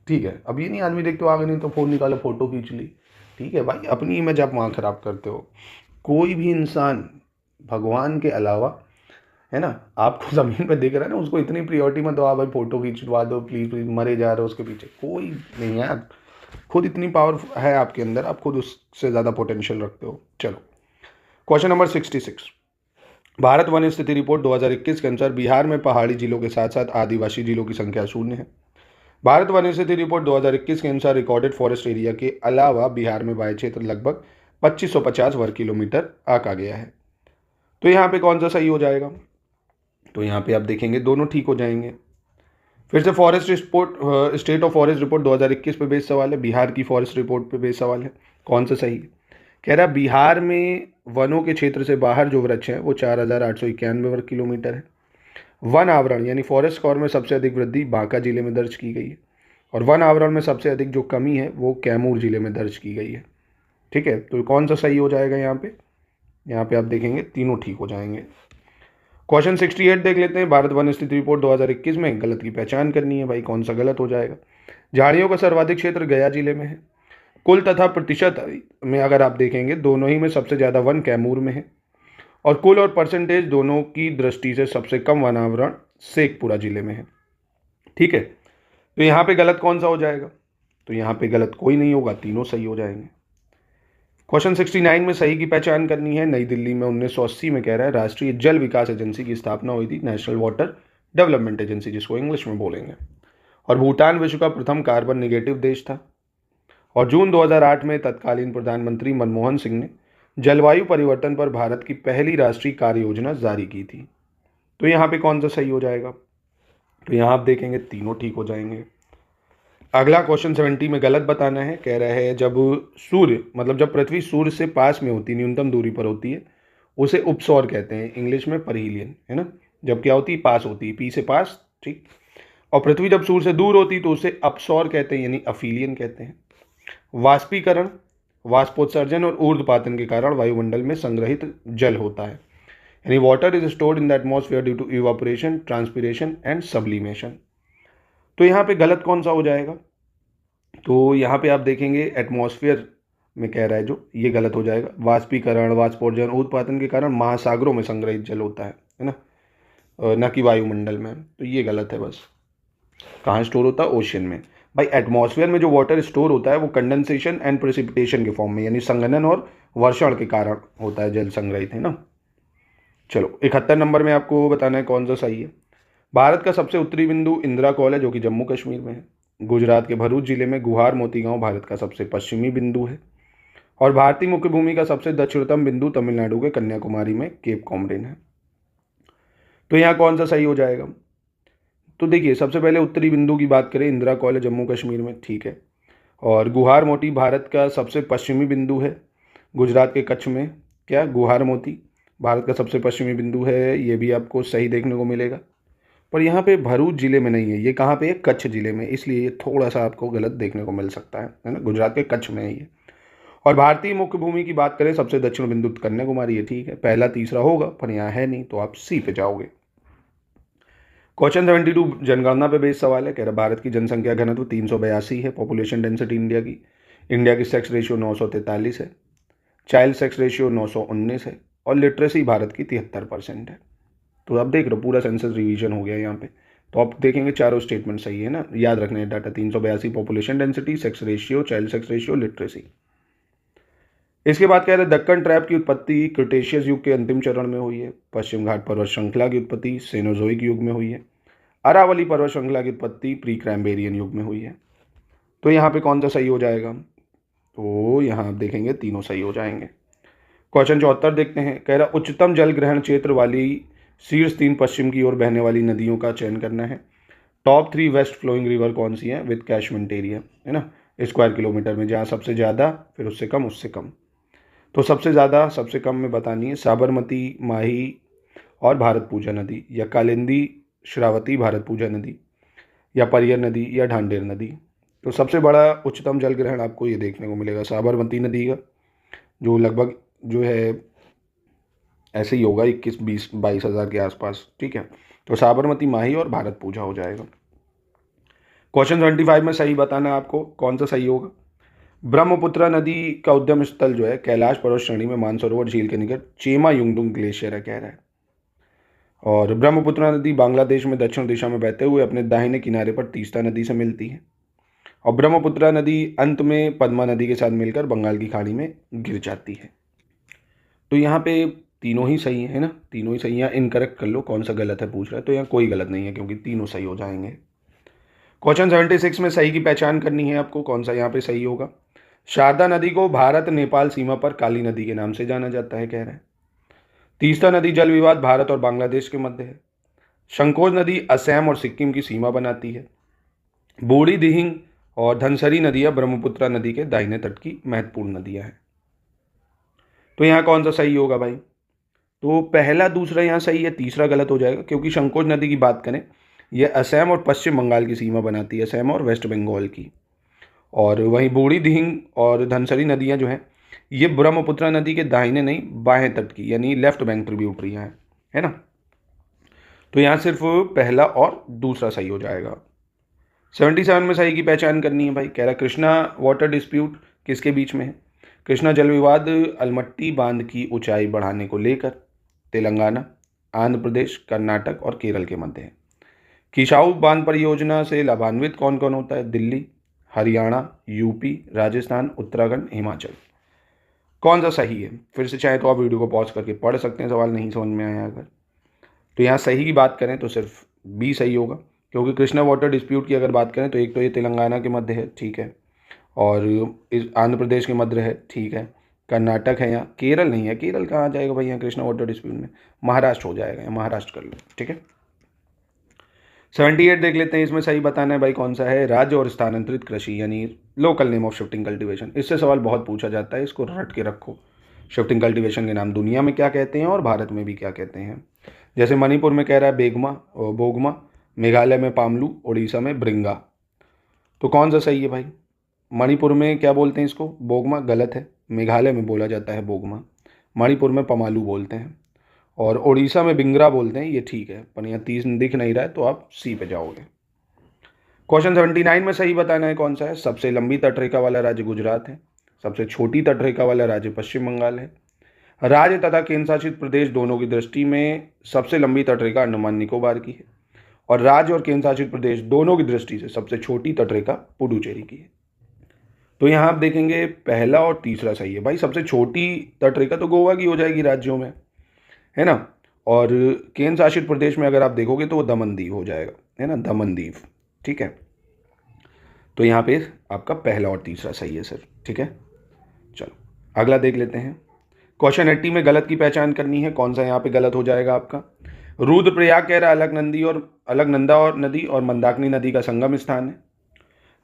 B: ठीक है। अब ये नहीं आदमी देखते हो आगे नहीं तो फ़ोन निकालो फ़ोटो खींच ली। ठीक है भाई, अपनी इमेज आप वहाँ ख़राब करते हो। कोई भी इंसान भगवान के अलावा, है ना, आपको ज़मीन पे दिख रहा है ना, उसको इतनी प्रियोरिटी मत दो, आप भाई फ़ोटो खींचवा दो प्लीज़ प्लीज़, मरे जा रहे हो उसके पीछे। कोई नहीं है, खुद इतनी पावर है आपके अंदर, आप खुद उससे ज़्यादा पोटेंशियल रखते हो। चलो क्वेश्चन नंबर 66 भारत वन स्थिति रिपोर्ट 2021 के अनुसार बिहार में पहाड़ी जिलों के साथ साथ आदिवासी जिलों की संख्या 0 है। भारत वन स्थिति रिपोर्ट 2021 के अनुसार रिकॉर्डेड फॉरेस्ट एरिया के अलावा बिहार में वायु क्षेत्र लगभग 2550 वर्ग किलोमीटर आका गया है। तो यहाँ पे कौन सा सही हो जाएगा? तो यहाँ पे आप देखेंगे दोनों ठीक हो जाएंगे। फिर से forest report, state of forest report 2021 पे बेस्ड सवाल है, बिहार की फॉरेस्ट रिपोर्ट पे बेस्ड सवाल है, कौन सा सही है? कह रहा बिहार में वनों के क्षेत्र से बाहर जो वृक्ष हैं वो 4891 वर्ग किलोमीटर है। वन आवरण यानी फॉरेस्ट कवर में सबसे अधिक वृद्धि बांका जिले में दर्ज की गई है, और वन आवरण में सबसे अधिक जो कमी है वो कैमूर जिले में दर्ज की गई है। ठीक है, तो कौन सा सही हो जाएगा यहाँ पे? यहाँ पे आप देखेंगे तीनों ठीक हो जाएंगे। क्वेश्चन 68 देख लेते हैं, भारत वन स्थिति रिपोर्ट 2021 में गलत की पहचान करनी है भाई, कौन सा गलत हो जाएगा। झाड़ियों का सर्वाधिक क्षेत्र गया जिले में है। कुल तथा प्रतिशत में अगर आप देखेंगे दोनों ही में सबसे ज़्यादा वन कैमूर में है, और कुल और परसेंटेज दोनों की दृष्टि से सबसे कम वनावरण शेखपुरा जिले में है। ठीक है, तो यहाँ पे गलत कौन सा हो जाएगा? तो यहाँ पे गलत कोई नहीं होगा, तीनों सही हो जाएंगे। क्वेश्चन 69 में सही की पहचान करनी है। नई दिल्ली में 1980 में कह रहा है राष्ट्रीय जल विकास एजेंसी की स्थापना हुई थी, नेशनल वाटर डेवलपमेंट एजेंसी जिसको इंग्लिश में बोलेंगे, और भूटान विश्व का प्रथम कार्बन निगेटिव देश था। और जून 2008 में तत्कालीन प्रधानमंत्री मनमोहन सिंह ने जलवायु परिवर्तन पर भारत की पहली राष्ट्रीय कार्य योजना जारी की थी। तो यहाँ पे कौन सा सही हो जाएगा? तो यहाँ आप देखेंगे तीनों ठीक हो जाएंगे। अगला क्वेश्चन 70 में गलत बताना है। कह रहा है जब सूर्य मतलब जब पृथ्वी सूर्य से पास में होती, न्यूनतम दूरी पर होती है, उसे उपसौर कहते हैं, इंग्लिश में परहीलियन, है ना। जब क्या होती है? पास होती है, पी से पास, ठीक। और पृथ्वी जब सूर्य से दूर होती तो उसे अपसौर कहते हैं, यानी अफीलियन कहते हैं। वाष्पीकरण, वाष्पोत्सर्जन और ऊर्ध्वपातन के कारण वायुमंडल में संग्रहित जल होता है। यानी water is stored in the atmosphere due to evaporation, transpiration and sublimation. तो यहाँ पे गलत कौन सा हो जाएगा? तो यहाँ पे आप देखेंगे एटमॉस्फेयर में कह रहा है जो, ये गलत हो जाएगा। वाष्पीकरण, वाष्पोत्सर्जन, ऊर्ध्वपातन के कारण महासागरों में संग्रहित जल होता है ना, न कि वायुमंडल में। तो ये गलत है बस। कहाँ स्टोर होता है? ओशन में। भाई एटमॉस्फेयर में जो वाटर स्टोर होता है वो कंडेंसेशन एंड प्रेसिपिटेशन के फॉर्म में, यानी संघनन और वर्षण के कारण होता है जल संग्रहित, है ना। चलो 71 नंबर में आपको बताना है कौन सा सही है। भारत का सबसे उत्तरी बिंदु इंदिरा कॉल है जो कि जम्मू कश्मीर में है। गुजरात के भरूच जिले में गुहार मोती गांव भारत का सबसे पश्चिमी बिंदु है। और भारतीय मुख्य भूमि का सबसे दक्षिणतम बिंदु तमिलनाडु के कन्याकुमारी में केप कॉमरिन है। तो यहाँ कौन सा सही हो जाएगा? तो देखिए, सबसे पहले उत्तरी बिंदु की बात करें, इंदिरा कॉल है जम्मू कश्मीर में, ठीक है। और गुहार मोती भारत का सबसे पश्चिमी बिंदु है, गुजरात के कच्छ में। क्या? गुहार मोती भारत का सबसे पश्चिमी बिंदु है, ये भी आपको सही देखने को मिलेगा। पर यहाँ पे भरूच जिले में नहीं है, ये कहाँ पे है? कच्छ जिले में, इसलिए ये थोड़ा सा आपको गलत देखने को मिल सकता है ना। गुजरात के कच्छ में है ये। और भारतीय मुख्य भूमि की बात करें, सबसे दक्षिण बिंदु कन्याकुमारी है, ठीक है। पहला तीसरा होगा पर यहाँ है नहीं, तो आप सी पे जाओगे। क्वेश्चन 72 जनगणना पे बेस्ड सवाल है। कह रहा भारत की जनसंख्या घनत्व 382 है। पॉपुलेशन डेंसिटी इंडिया की सेक्स रेशियो 943 है। चाइल्ड सेक्स रेशियो 919 है। और लिटरेसी भारत की 73% है। तो आप देख रहे हो पूरा सेंसस रिवीजन हो गया यहाँ पे। तो आप देखेंगे चारों स्टेटमेंट सही है ना, याद रखने data. 382 population density, sex ratio, child sex ratio, literacy. इसके बाद कह रहे दक्कन ट्रैप की उत्पत्ति क्रिटेशियस युग के अंतिम चरण में हुई है। पश्चिम घाट पर्वत श्रृंखला की उत्पत्ति सेनोजोइक युग में हुई है। अरावली पर्वत श्रृंखला की उत्पत्ति प्री क्रैम्बेरियन युग में हुई है। तो यहाँ पे कौन सा सही हो जाएगा? तो यहाँ आप देखेंगे तीनों सही हो जाएंगे। क्वेश्चन 74 देखते हैं। कह रहा उच्चतम जल ग्रहण क्षेत्र वाली शीर्ष 3 पश्चिम की ओर बहने वाली नदियों का चयन करना है। टॉप 3 वेस्ट फ्लोइंग रिवर कौन सी है विद कैशमेंट एरिया, है ना, स्क्वायर किलोमीटर में, जहाँ सबसे ज़्यादा फिर उससे कम उससे कम। तो सबसे ज़्यादा सबसे कम में बतानी है साबरमती, माही और भारत पूजा नदी, या कालिंदी, श्रावती, भारत पूजा नदी, या परियर नदी, या ढांडेर नदी। तो सबसे बड़ा उच्चतम जल ग्रहण आपको ये देखने को मिलेगा साबरमती नदी का, जो लगभग जो है ऐसे ही होगा 21-22 हज़ार के आसपास, ठीक है। तो साबरमती, माही और भारत पूजा हो जाएगा। क्वेश्चन 25 में सही बताना है आपको कौन सा सही होगा। ब्रह्मपुत्र नदी का उद्गम स्थल जो है कैलाश पर्वत श्रेणी में मानसरोवर झील के निकट चेमा युंगडुंग ग्लेशियर है, कह रहा है। और ब्रह्मपुत्र नदी बांग्लादेश में दक्षिण दिशा में बहते हुए अपने दाहिने किनारे पर तीस्ता नदी से मिलती है। और ब्रह्मपुत्र नदी अंत में पद्मा नदी के साथ मिलकर बंगाल की खाड़ी में गिर जाती है। तो यहाँ पे तीनों ही सही है ना, तीनों ही सही है। इनकरेक्ट कर लो कौन सा गलत है पूछ रहा है, तो यहाँ कोई गलत नहीं है क्योंकि तीनों सही हो जाएंगे। क्वेश्चन 76 में सही की पहचान करनी है आपको, कौन सा यहाँ पे सही होगा। शारदा नदी को भारत नेपाल सीमा पर काली नदी के नाम से जाना जाता है, कह रहे हैं। तीस्ता नदी जल विवाद भारत और बांग्लादेश के मध्य है। शंकोज नदी असम और सिक्किम की सीमा बनाती है। बूढ़ी दिहिंग और धनसरी नदियां ब्रह्मपुत्र नदी के दाहिने तट की महत्वपूर्ण नदियां हैं। तो यहाँ कौन सा सही होगा भाई? तो पहला दूसरा यहाँ सही है, तीसरा गलत हो जाएगा क्योंकि शंकोज नदी की बात करें यह असम और पश्चिम बंगाल की सीमा बनाती है, असम और वेस्ट बंगाल की। और वहीं बूढ़ी दिहिंग और धनसरी नदियाँ जो हैं ये ब्रह्मपुत्र नदी के दाहिने नहीं बाएं तट की, यानी लेफ्ट बैंक ट्रिब्यूटरी हैं, है ना। तो यहाँ सिर्फ पहला और दूसरा सही हो जाएगा। 77 में सही की पहचान करनी है भाई। कह रहा कृष्णा वाटर डिस्प्यूट किसके बीच में है। कृष्णा जल विवाद अलमट्टी बांध की ऊंचाई बढ़ाने को लेकर तेलंगाना, आंध्र प्रदेश, कर्नाटक और केरल के मध्य है। किसाऊ बांध परियोजना से लाभान्वित कौन कौन होता है? दिल्ली, हरियाणा, यूपी, राजस्थान, उत्तराखंड, हिमाचल। कौन सा सही है? फिर से चाहे तो आप वीडियो को पॉज करके पढ़ सकते हैं, सवाल नहीं समझ में आया अगर। तो यहाँ सही की बात करें तो सिर्फ बी सही होगा क्योंकि कृष्णा वाटर डिस्प्यूट की अगर बात करें तो एक तो ये तेलंगाना के मध्य है, ठीक है, और इस आंध्र प्रदेश के मध्य है, ठीक है, कर्नाटक है, यहाँ केरल नहीं है। केरल कहाँ आ जाएगा भाई यहाँ कृष्णा वाटर डिस्प्यूट में? महाराष्ट्र हो जाएगा, यहाँ महाराष्ट्र कर लो, ठीक है। 78 देख लेते हैं, इसमें सही बताना है भाई कौन सा है। राज्य और स्थानांतरित कृषि यानी local name of shifting cultivation. इससे सवाल बहुत पूछा जाता है, इसको रट के रखो। शिफ्टिंग कल्टीवेशन के नाम दुनिया में क्या कहते हैं और भारत में भी क्या कहते हैं। जैसे मणिपुर में कह रहा है बेगमा और बोगमा, मेघालय में पामलू, उड़ीसा में ब्रिंगा। तो कौन सा सही है भाई? मणिपुर में क्या बोलते हैं इसको? बोगमा। गलत है, मेघालय में बोला जाता है बोगमा, मणिपुर में पमालू बोलते हैं, और उड़ीसा में बिंगरा बोलते हैं। ये ठीक है, पर यहाँ 30 दिख नहीं रहा है तो आप सी पे जाओगे। क्वेश्चन 79 में सही बताना है कौन सा है। सबसे लंबी तटरेखा वाला राज्य गुजरात है, सबसे छोटी तटरेखा वाला राज्य पश्चिम बंगाल है, राज्य तथा केंद्र शासित प्रदेश दोनों की दृष्टि में सबसे लंबी तटरेखा अंडमान निकोबार की है, और राज्य और केंद्र शासित प्रदेश दोनों की दृष्टि से सबसे छोटी तटरेखा पुडुचेरी की है। तो यहाँ आप देखेंगे पहला और तीसरा सही है भाई। सबसे छोटी तटरेखा तो गोवा की हो जाएगी राज्यों में, है ना, और केंद्र शासित प्रदेश में अगर आप देखोगे तो वो दमनदीव हो जाएगा, है ना, दमनदीव। ठीक है, तो यहाँ पे आपका पहला और तीसरा सही है सर। ठीक है, चलो अगला देख लेते हैं। क्वेश्चन 80 में गलत की पहचान करनी है, कौन सा यहाँ पे गलत हो जाएगा आपका। रुद्रप्रयाग कह रहा है अलकनंदा और नदी और मंदाकिनी नदी का संगम स्थान है।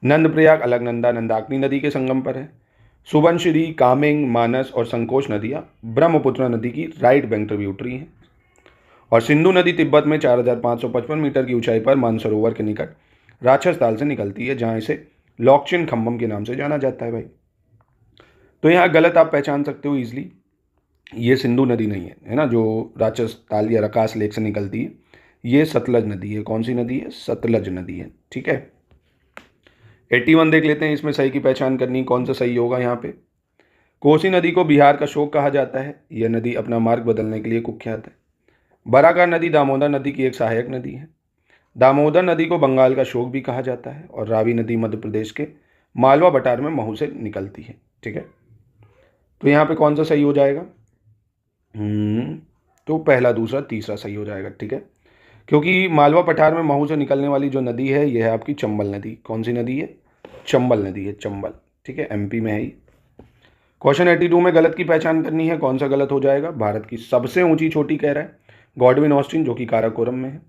B: नंदप्रयाग अलकनंदा नंदाकिनी नदी के संगम पर है। सुबनसिरी, कामेंग, मानस और संकोच नदियाँ ब्रह्मपुत्र नदी की राइट बैंक ट्रिब्यूटरी हैं। और सिंधु नदी तिब्बत में 4555 मीटर की ऊंचाई पर मानसरोवर के निकट राक्षस ताल से निकलती है, जहाँ इसे लॉक्चिन खम्बम के नाम से जाना जाता है भाई। तो यहाँ गलत आप पहचान सकते हो इजीली, ये सिंधु नदी नहीं है ना, जो राक्षस ताल या रकास लेक से निकलती है, ये सतलज नदी है। कौन सी नदी है? सतलज नदी है। ठीक है, 81 देख लेते हैं, इसमें सही की पहचान करनी, कौन सा सही होगा यहाँ पे। कोसी नदी को बिहार का शोक कहा जाता है, यह नदी अपना मार्ग बदलने के लिए कुख्यात है। बराकर नदी दामोदर नदी की एक सहायक नदी है। दामोदर नदी को बंगाल का शोक भी कहा जाता है। और रावी नदी मध्य प्रदेश के मालवा बटार में महू से निकलती है। ठीक है, तो यहाँ पे कौन सा सही हो जाएगा? तो पहला, दूसरा, तीसरा सही हो जाएगा। ठीक है, क्योंकि मालवा पठार में महू से निकलने वाली जो नदी है यह है आपकी चंबल नदी। कौन सी नदी है? चंबल नदी है, चंबल। ठीक है, एमपी में है ही। क्वेश्चन 82 में गलत की पहचान करनी है, कौन सा गलत हो जाएगा। भारत की सबसे ऊंची चोटी कह रहा है गॉडविन ऑस्टिन, जो कि काराकोरम में है।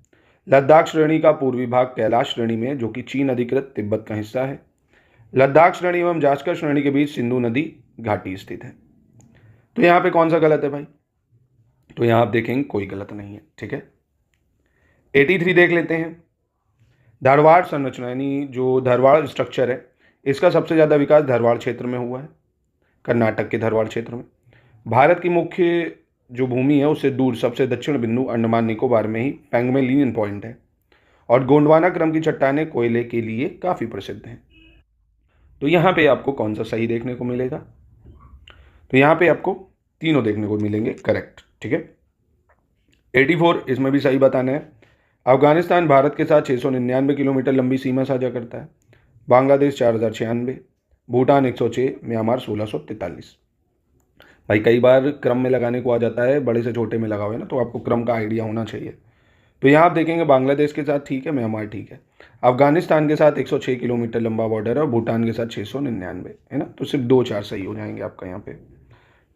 B: लद्दाख श्रेणी का पूर्वी भाग कैलाश श्रेणी में है, जो कि चीन अधिकृत तिब्बत का हिस्सा है। लद्दाख श्रेणी एवं जास्कर श्रेणी के बीच सिंधु नदी घाटी स्थित है। तो यहाँ पे कौन सा गलत है भाई? तो यहाँ आप देखेंगे कोई गलत नहीं है। ठीक है, 83 देख लेते हैं। धारवाड़ संरचना यानी जो धारवाड़ स्ट्रक्चर है, इसका सबसे ज़्यादा विकास धारवाड़ क्षेत्र में हुआ है, कर्नाटक के धारवाड़ क्षेत्र में। भारत की मुख्य जो भूमि है उससे दूर सबसे दक्षिण बिंदु अंडमान निकोबार में ही पेंगमेलियन पॉइंट है। और गोंडवाना क्रम की चट्टानें कोयले के लिए काफ़ी प्रसिद्ध हैं। तो यहाँ पे आपको कौन सा सही देखने को मिलेगा? तो यहाँ पे आपको तीनों देखने को मिलेंगे करेक्ट। ठीक है, 84 इसमें भी सही बताना है। अफगानिस्तान भारत के साथ 699 किलोमीटर लंबी सीमा साझा करता है। बांग्लादेश 4096, भूटान 106, म्यांमार 1643। भाई कई बार क्रम में लगाने को आ जाता है, बड़े से छोटे में लगा हुआ है ना, तो आपको क्रम का आइडिया होना चाहिए। तो यहाँ आप देखेंगे बांग्लादेश के साथ ठीक है, म्यांमार ठीक है, अफगानिस्तान के साथ 106 किलोमीटर लंबा बॉर्डर है, और भूटान के साथ 699 है ना। तो सिर्फ 2-4 सही हो जाएंगे आपका यहाँ पे।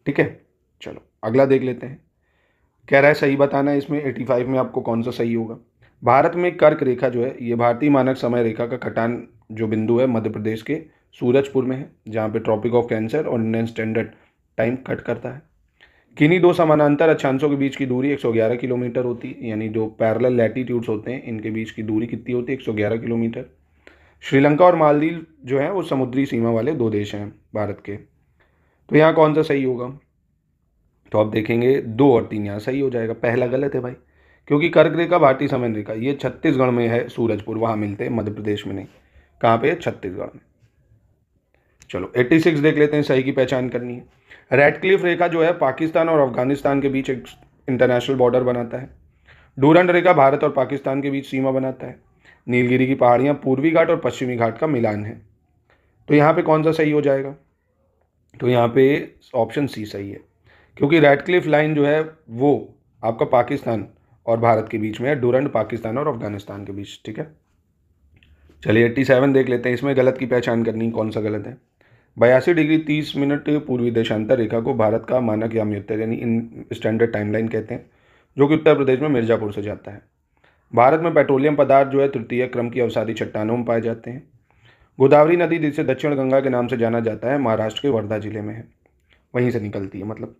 B: ठीक है, चलो अगला देख लेते हैं। कह रहा है सही बताना है इसमें 85 में आपको कौन सा सही होगा। भारत में कर्क रेखा जो है ये भारतीय मानक समय रेखा का कटान जो बिंदु है मध्य प्रदेश के सूरजपुर में है, जहाँ पे ट्रॉपिक ऑफ कैंसर और इंडियन स्टैंडर्ड टाइम कट करता है। किन्हीं दो समानांतर अक्षांशों के बीच की दूरी 111 किलोमीटर होती है, यानी जो पैरेलल लैटिट्यूड्स होते हैं इनके बीच की दूरी कितनी होती है? 111 किलोमीटर। श्रीलंका और मालदीव जो है वो समुद्री सीमा वाले दो देश हैं भारत के। तो यहाँ कौन सा सही होगा? तो आप देखेंगे 2 और 3 यहाँ सही हो जाएगा। पहला गलत है भाई, क्योंकि कर्क रेखा भारतीय समय रेखा ये छत्तीसगढ़ में है, सूरजपुर वहाँ मिलते हैं, मध्य प्रदेश में नहीं। कहाँ पे है? छत्तीसगढ़ में। चलो 86 देख लेते हैं, सही की पहचान करनी है। रेडक्लिफ रेखा जो है पाकिस्तान और अफगानिस्तान के बीच एक इंटरनेशनल बॉर्डर बनाता है। डूरंड रेखा भारत और पाकिस्तान के बीच सीमा बनाता है। नीलगिरी की पहाड़ियाँ पूर्वी घाट और पश्चिमी घाट का मिलान है। तो यहाँ पे कौन सा सही हो जाएगा? तो यहाँ पे ऑप्शन सी सही है, क्योंकि रेडक्लिफ लाइन जो है वो आपका पाकिस्तान और भारत के बीच में है, डूरंड पाकिस्तान और अफगानिस्तान के बीच। ठीक है, चलिए 87 देख लेते हैं, इसमें गलत की पहचान करनी, कौन सा गलत है। 82 डिग्री 30 मिनट पूर्वी देशांतर रेखा को भारत का मानक यामी यानी इन स्टैंडर्ड टाइमलाइन कहते हैं, जो कि उत्तर प्रदेश में मिर्ज़ापुर से जाता है। भारत में पेट्रोलियम पदार्थ जो है तृतीय क्रम की अवसादी चट्टानों में पाए जाते हैं। गोदावरी नदी जिसे दक्षिण गंगा के नाम से जाना जाता है महाराष्ट्र के वर्धा जिले में है, वहीं से निकलती है मतलब।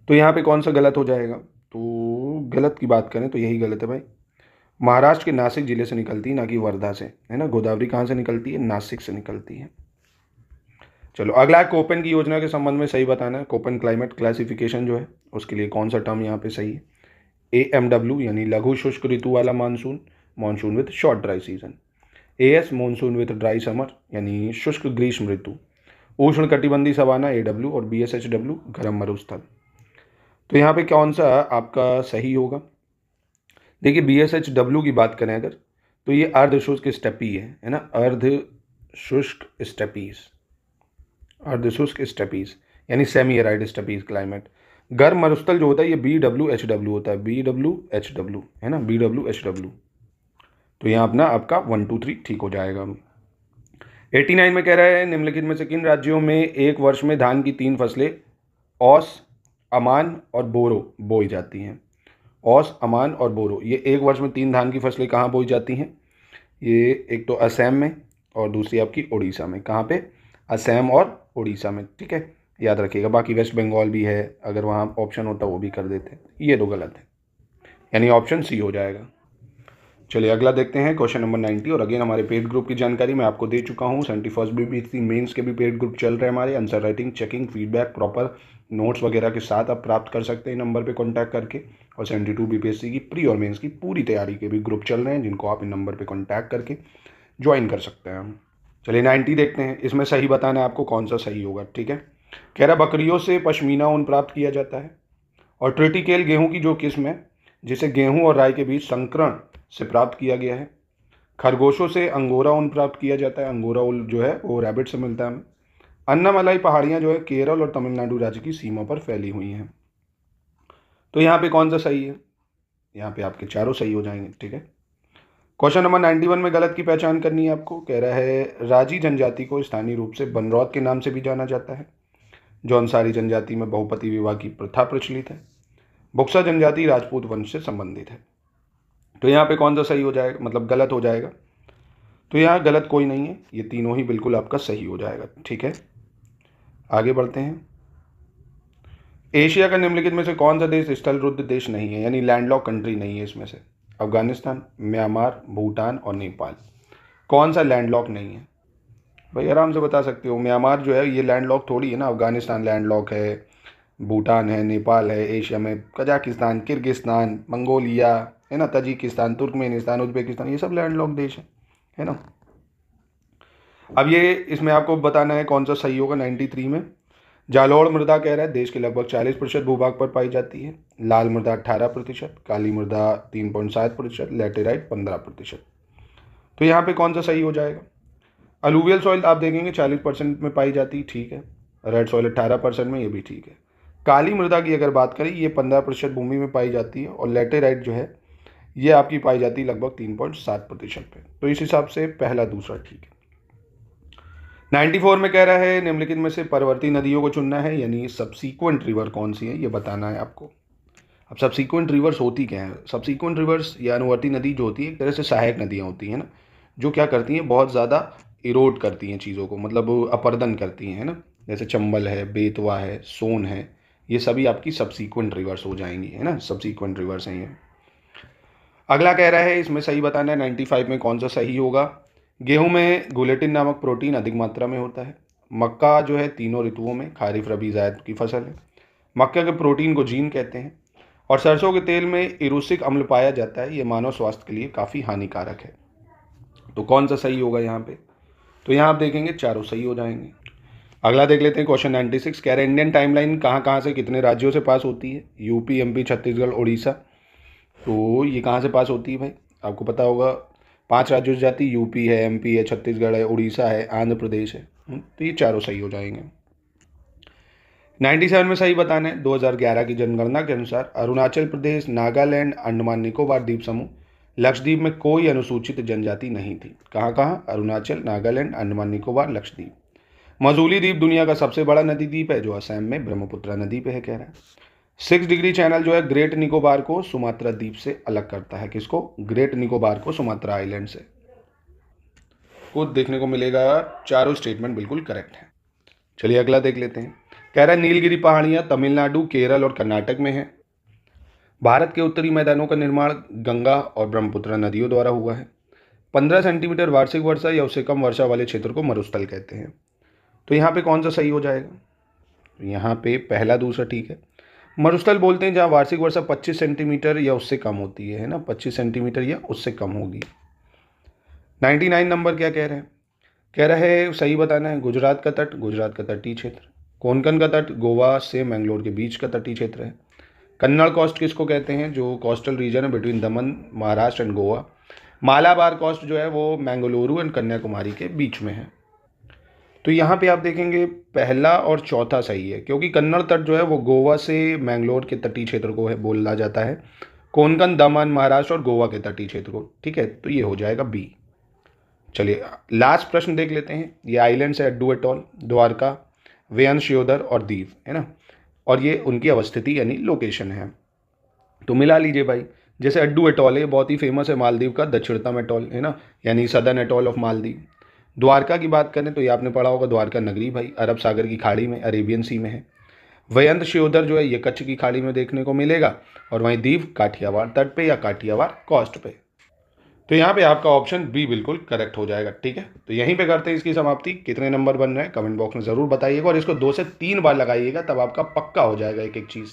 B: तो यहाँ पे कौन सा गलत हो जाएगा? तो गलत की बात करें तो यही गलत है भाई, महाराष्ट्र के नासिक जिले से निकलती है, ना कि वर्धा से, है ना। गोदावरी कहाँ से निकलती है? नासिक से निकलती है। चलो अगला है कोपेन की योजना के संबंध में सही बताना है। कोपेन क्लाइमेट क्लासिफिकेशन जो है उसके लिए कौन सा टर्म यहाँ पे सही है। AMW यानी लघु शुष्क ऋतु वाला monsoon, monsoon with short dry season. AS monsoon with dry summer यानी शुष्क ग्रीष्म ऋतु। उष्ण कटिबंधी सवाना AW और BSHW गर्म मरुस्थल। तो यहाँ पे कौन सा आपका सही होगा। देखिए BSHW की बात करें अगर तो ये अर्ध शुष्क स्टेपी है ना, अर्ध शुष्क स्टेपीज, अर्ध शुष्क स्टेपीज यानी सेमी एराइड स्टेपीज क्लाइमेट। गर्म मरुस्थल जो होता है ये BWHW होता है, BWHW है ना, BWHW। तो यहाँ अपना आपका 1 2 3 ठीक हो जाएगा। 89 में कह रहा है निम्नलिखित में से किन राज्यों में एक वर्ष में धान की 3 फसलें औस, अमान और बोरो बोई जाती हैं। औस, अमान और बोरो, ये एक वर्ष में 3 धान की फसलें कहाँ बोई जाती हैं। ये एक तो असम में और दूसरी आपकी उड़ीसा में। कहाँ पे, असम और उड़ीसा में, ठीक है, याद रखिएगा। बाकी वेस्ट बंगाल भी है, अगर वहाँ ऑप्शन होता वो भी कर देते। ये दो गलत है, यानी ऑप्शन सी हो जाएगा। चलिए अगला देखते हैं क्वेश्चन नंबर 90। और अगेन हमारे पेड ग्रुप की जानकारी मैं आपको दे चुका हूँ। 71st BPSC मेंस के भी पेड ग्रुप चल रहे हैं हमारे। Answer writing, checking, feedback, proper notes वगैरह के साथ आप प्राप्त कर सकते हैं नंबर पे कांटेक्ट करके। और 72 BPSC की प्री और मेंस की पूरी तैयारी के भी ग्रुप चल रहे हैं जिनको आप इन नंबर पे कांटेक्ट करके ज्वाइन कर सकते हैं। चलिए 90 देखते हैं। इसमें सही बताना है आपको कौन सा सही होगा, ठीक है। कह रहा बकरियों से पश्मीना ऊन प्राप्त किया जाता है। और ट्रिटिकेल गेहूँ की जो किस्म है जिसे गेहूँ और राई के बीच संकरण से प्राप्त किया गया है। खरगोशों से अंगोरा ऊन प्राप्त किया जाता है। अंगोरा ऊन जो है वो रैबिट से मिलता है हमें। अन्नामलाई पहाड़ियाँ जो है केरल और तमिलनाडु राज्य की सीमा पर फैली हुई हैं। तो यहाँ पे कौन सा सही है, यहाँ पे आपके चारों सही हो जाएंगे, ठीक है। क्वेश्चन नंबर 91 में गलत की पहचान करनी है आपको। कह रहा है राजी जनजाति को स्थानीय रूप से बनरौत के नाम से भी जाना जाता है। जौनसारी जनजाति में बहुपति विवाह की प्रथा प्रचलित है। बुक्सा जनजाति राजपूत वंश से संबंधित है। तो यहाँ पे कौन सा सही हो जाएगा, मतलब गलत हो जाएगा। तो यहाँ गलत कोई नहीं है, ये तीनों ही बिल्कुल आपका सही हो जाएगा, ठीक है। आगे बढ़ते हैं। एशिया का निम्नलिखित में से कौन सा देश स्थलरुद्ध देश नहीं है, यानी लैंडलॉक कंट्री नहीं है इसमें से। अफगानिस्तान, म्यांमार, भूटान और नेपाल। कौन सा लैंडलॉक नहीं है भाई, आराम से बता सकते हो। म्यांमार जो है ये लैंडलॉक थोड़ी है ना। अफगानिस्तान लैंडलॉक है, भूटान है, नेपाल है, एशिया में कजाकिस्तान, किर्गिस्तान, मंगोलिया है ना, तजिकिस्तान, तुर्कमेनिस्तान, उज्बेकिस्तान, ये सब लैंडलॉक देश है ना। अब ये इसमें आपको बताना है कौन सा सही होगा 93 में। जालौर मृदा कह रहा है देश के लगभग 40% भूभाग पर पाई जाती है। लाल मृदा 18%, काली मृदा 3.7%, लैटेराइट 15%। तो यहाँ पे कौन सा सही हो जाएगा। अलूवियल सॉइल आप देखेंगे 40% में पाई जाती है, ठीक है। रेड सॉइल 18% में, ये भी ठीक है। काली मृदा की अगर बात करें ये 15% भूमि में पाई जाती है। और लैटेराइट जो है ये आपकी पाई जाती है लगभग 3.7% पे। तो इस हिसाब से पहला दूसरा ठीक है। 94 में कह रहा है निम्नलिखित में से परवर्ती नदियों को चुनना है, यानी सबसीक्वेंट रिवर कौन सी है ये बताना है आपको। अब सबसीक्वेंट रिवर्स होती क्या है। सबसीक्वेंट रिवर्स या अनुवर्ती नदी जो होती है एक तरह से सहायक नदियाँ होती हैं ना, जो क्या करती हैं बहुत ज़्यादा इरोड करती हैं चीज़ों को, मतलब अपर्दन करती हैं, है ना। जैसे चंबल है, बेतवा है, सोन है, ये सभी आपकी सबसीक्वेंट रिवर्स हो जाएंगी, है ना, सबसीक्वेंट रिवर्स हैं ये। अगला कह रहा है इसमें सही बताना है 95 में कौन सा सही होगा। गेहूं में गुलेटिन नामक प्रोटीन अधिक मात्रा में होता है। मक्का जो है तीनों ऋतुओं में खरीफ रबी जायद की फसल है। मक्का के प्रोटीन को जीन कहते हैं। और सरसों के तेल में इरूसिक अम्ल पाया जाता है, ये मानव स्वास्थ्य के लिए काफ़ी हानिकारक है। तो कौन सा सही होगा यहाँ पे। तो यहाँ आप देखेंगे चारों सही हो जाएंगे। अगला देख लेते हैं क्वेश्चन 96। कह रहे हैं इंडियन टाइमलाइन कहाँ कहाँ से कितने राज्यों से पास होती है। UP, MP, Chhattisgarh, Orissa. तो ये कहाँ से पास होती है भाई, आपको पता होगा 5 राज्यों से जाती है। यूपी है, एमपी है, छत्तीसगढ़ है, उड़ीसा है, आंध्र प्रदेश है। तो ये चारों सही हो जाएंगे। 97 में सही बताना है। 2011 की जनगणना के अनुसार अरुणाचल प्रदेश, नागालैंड, अंडमान निकोबार द्वीप समूह, लक्षद्वीप में कोई अनुसूचित जनजाति नहीं थी। कहाँ कहाँ, अरुणाचल, नागालैंड, अंडमान निकोबार, लक्षद्वीप। मजूली द्वीप दुनिया का सबसे बड़ा नदी द्वीप है जो असम में ब्रह्मपुत्रा नदी पे है, कह रहा है। 6 डिग्री चैनल जो है ग्रेट निकोबार को सुमात्रा द्वीप से अलग करता है। किसको, ग्रेट निकोबार को सुमात्रा आइलैंड से। को देखने को मिलेगा चारों स्टेटमेंट बिल्कुल करेक्ट है। चलिए अगला देख लेते हैं। कह रहा है नीलगिरी पहाड़ियाँ तमिलनाडु, केरल और कर्नाटक में है। भारत के उत्तरी मैदानों का निर्माण गंगा और ब्रह्मपुत्रा नदियों द्वारा हुआ है। 15 सेंटीमीटर वार्षिक वर्षा या उससे कम वर्षा वाले क्षेत्र को मरुस्थल कहते हैं। तो यहाँ पे कौन सा सही हो जाएगा? तो यहाँ पे पहला दूसरा ठीक है। मरुस्थल बोलते हैं जहाँ वार्षिक वर्षा 25 सेंटीमीटर या उससे कम होती है ना, 25 सेंटीमीटर या उससे कम होगी। 99 नंबर क्या कह रहे हैं? कह रहा है सही बताना है, गुजरात का तट, गुजरात का तटीय क्षेत्र। कोंकण का तट गोवा से मैंगलोर के बीच का तटीय क्षेत्र है। कन्नड़ कोस्ट किसको कहते हैं? जो कोस्टल रीजन है between Daman, Maharashtra and Goa. Malabar coast जो है वो मैंगलुरु एंड कन्याकुमारी के बीच में है। तो यहाँ पे आप देखेंगे पहला और चौथा सही है, क्योंकि कन्नड़ तट जो है वो गोवा से मैंगलोर के तटीय क्षेत्र को है बोला जाता है, कोंकण दमन, महाराष्ट्र और गोवा के तटीय क्षेत्र को। ठीक है, तो ये हो जाएगा बी। चलिए लास्ट प्रश्न देख लेते हैं। ये आइलैंड्स है अड्डू एटॉल, द्वारका, वेयनशियोदर और दीव, है ना, और ये उनकी अवस्थिति यानी लोकेशन है। तो मिला लीजिए भाई, जैसे अड्डू एटॉल है बहुत ही फेमस है मालदीव का दक्षिणतम एटॉल, है ना, यानी southern atoll of Maldives. Dwarka की बात करें तो ये आपने पढ़ा होगा, द्वारका नगरी भाई अरब सागर की खाड़ी में, अरेबियन सी में है। वयंतशियोदर जो है ये कच्छ की खाड़ी में देखने को मिलेगा, और वहीं दीव काठियावाड़ तट पे या काठियावाड़ कोस्ट पे। तो यहाँ पे आपका ऑप्शन बी बिल्कुल करेक्ट हो जाएगा। ठीक है, तो यहीं पे करते हैं इसकी समाप्ति। कितने नंबर बन रहे हैं कमेंट बॉक्स में ज़रूर बताइएगा, और इसको 2 से 3 बार लगाइएगा, तब आपका पक्का हो जाएगा एक एक चीज़।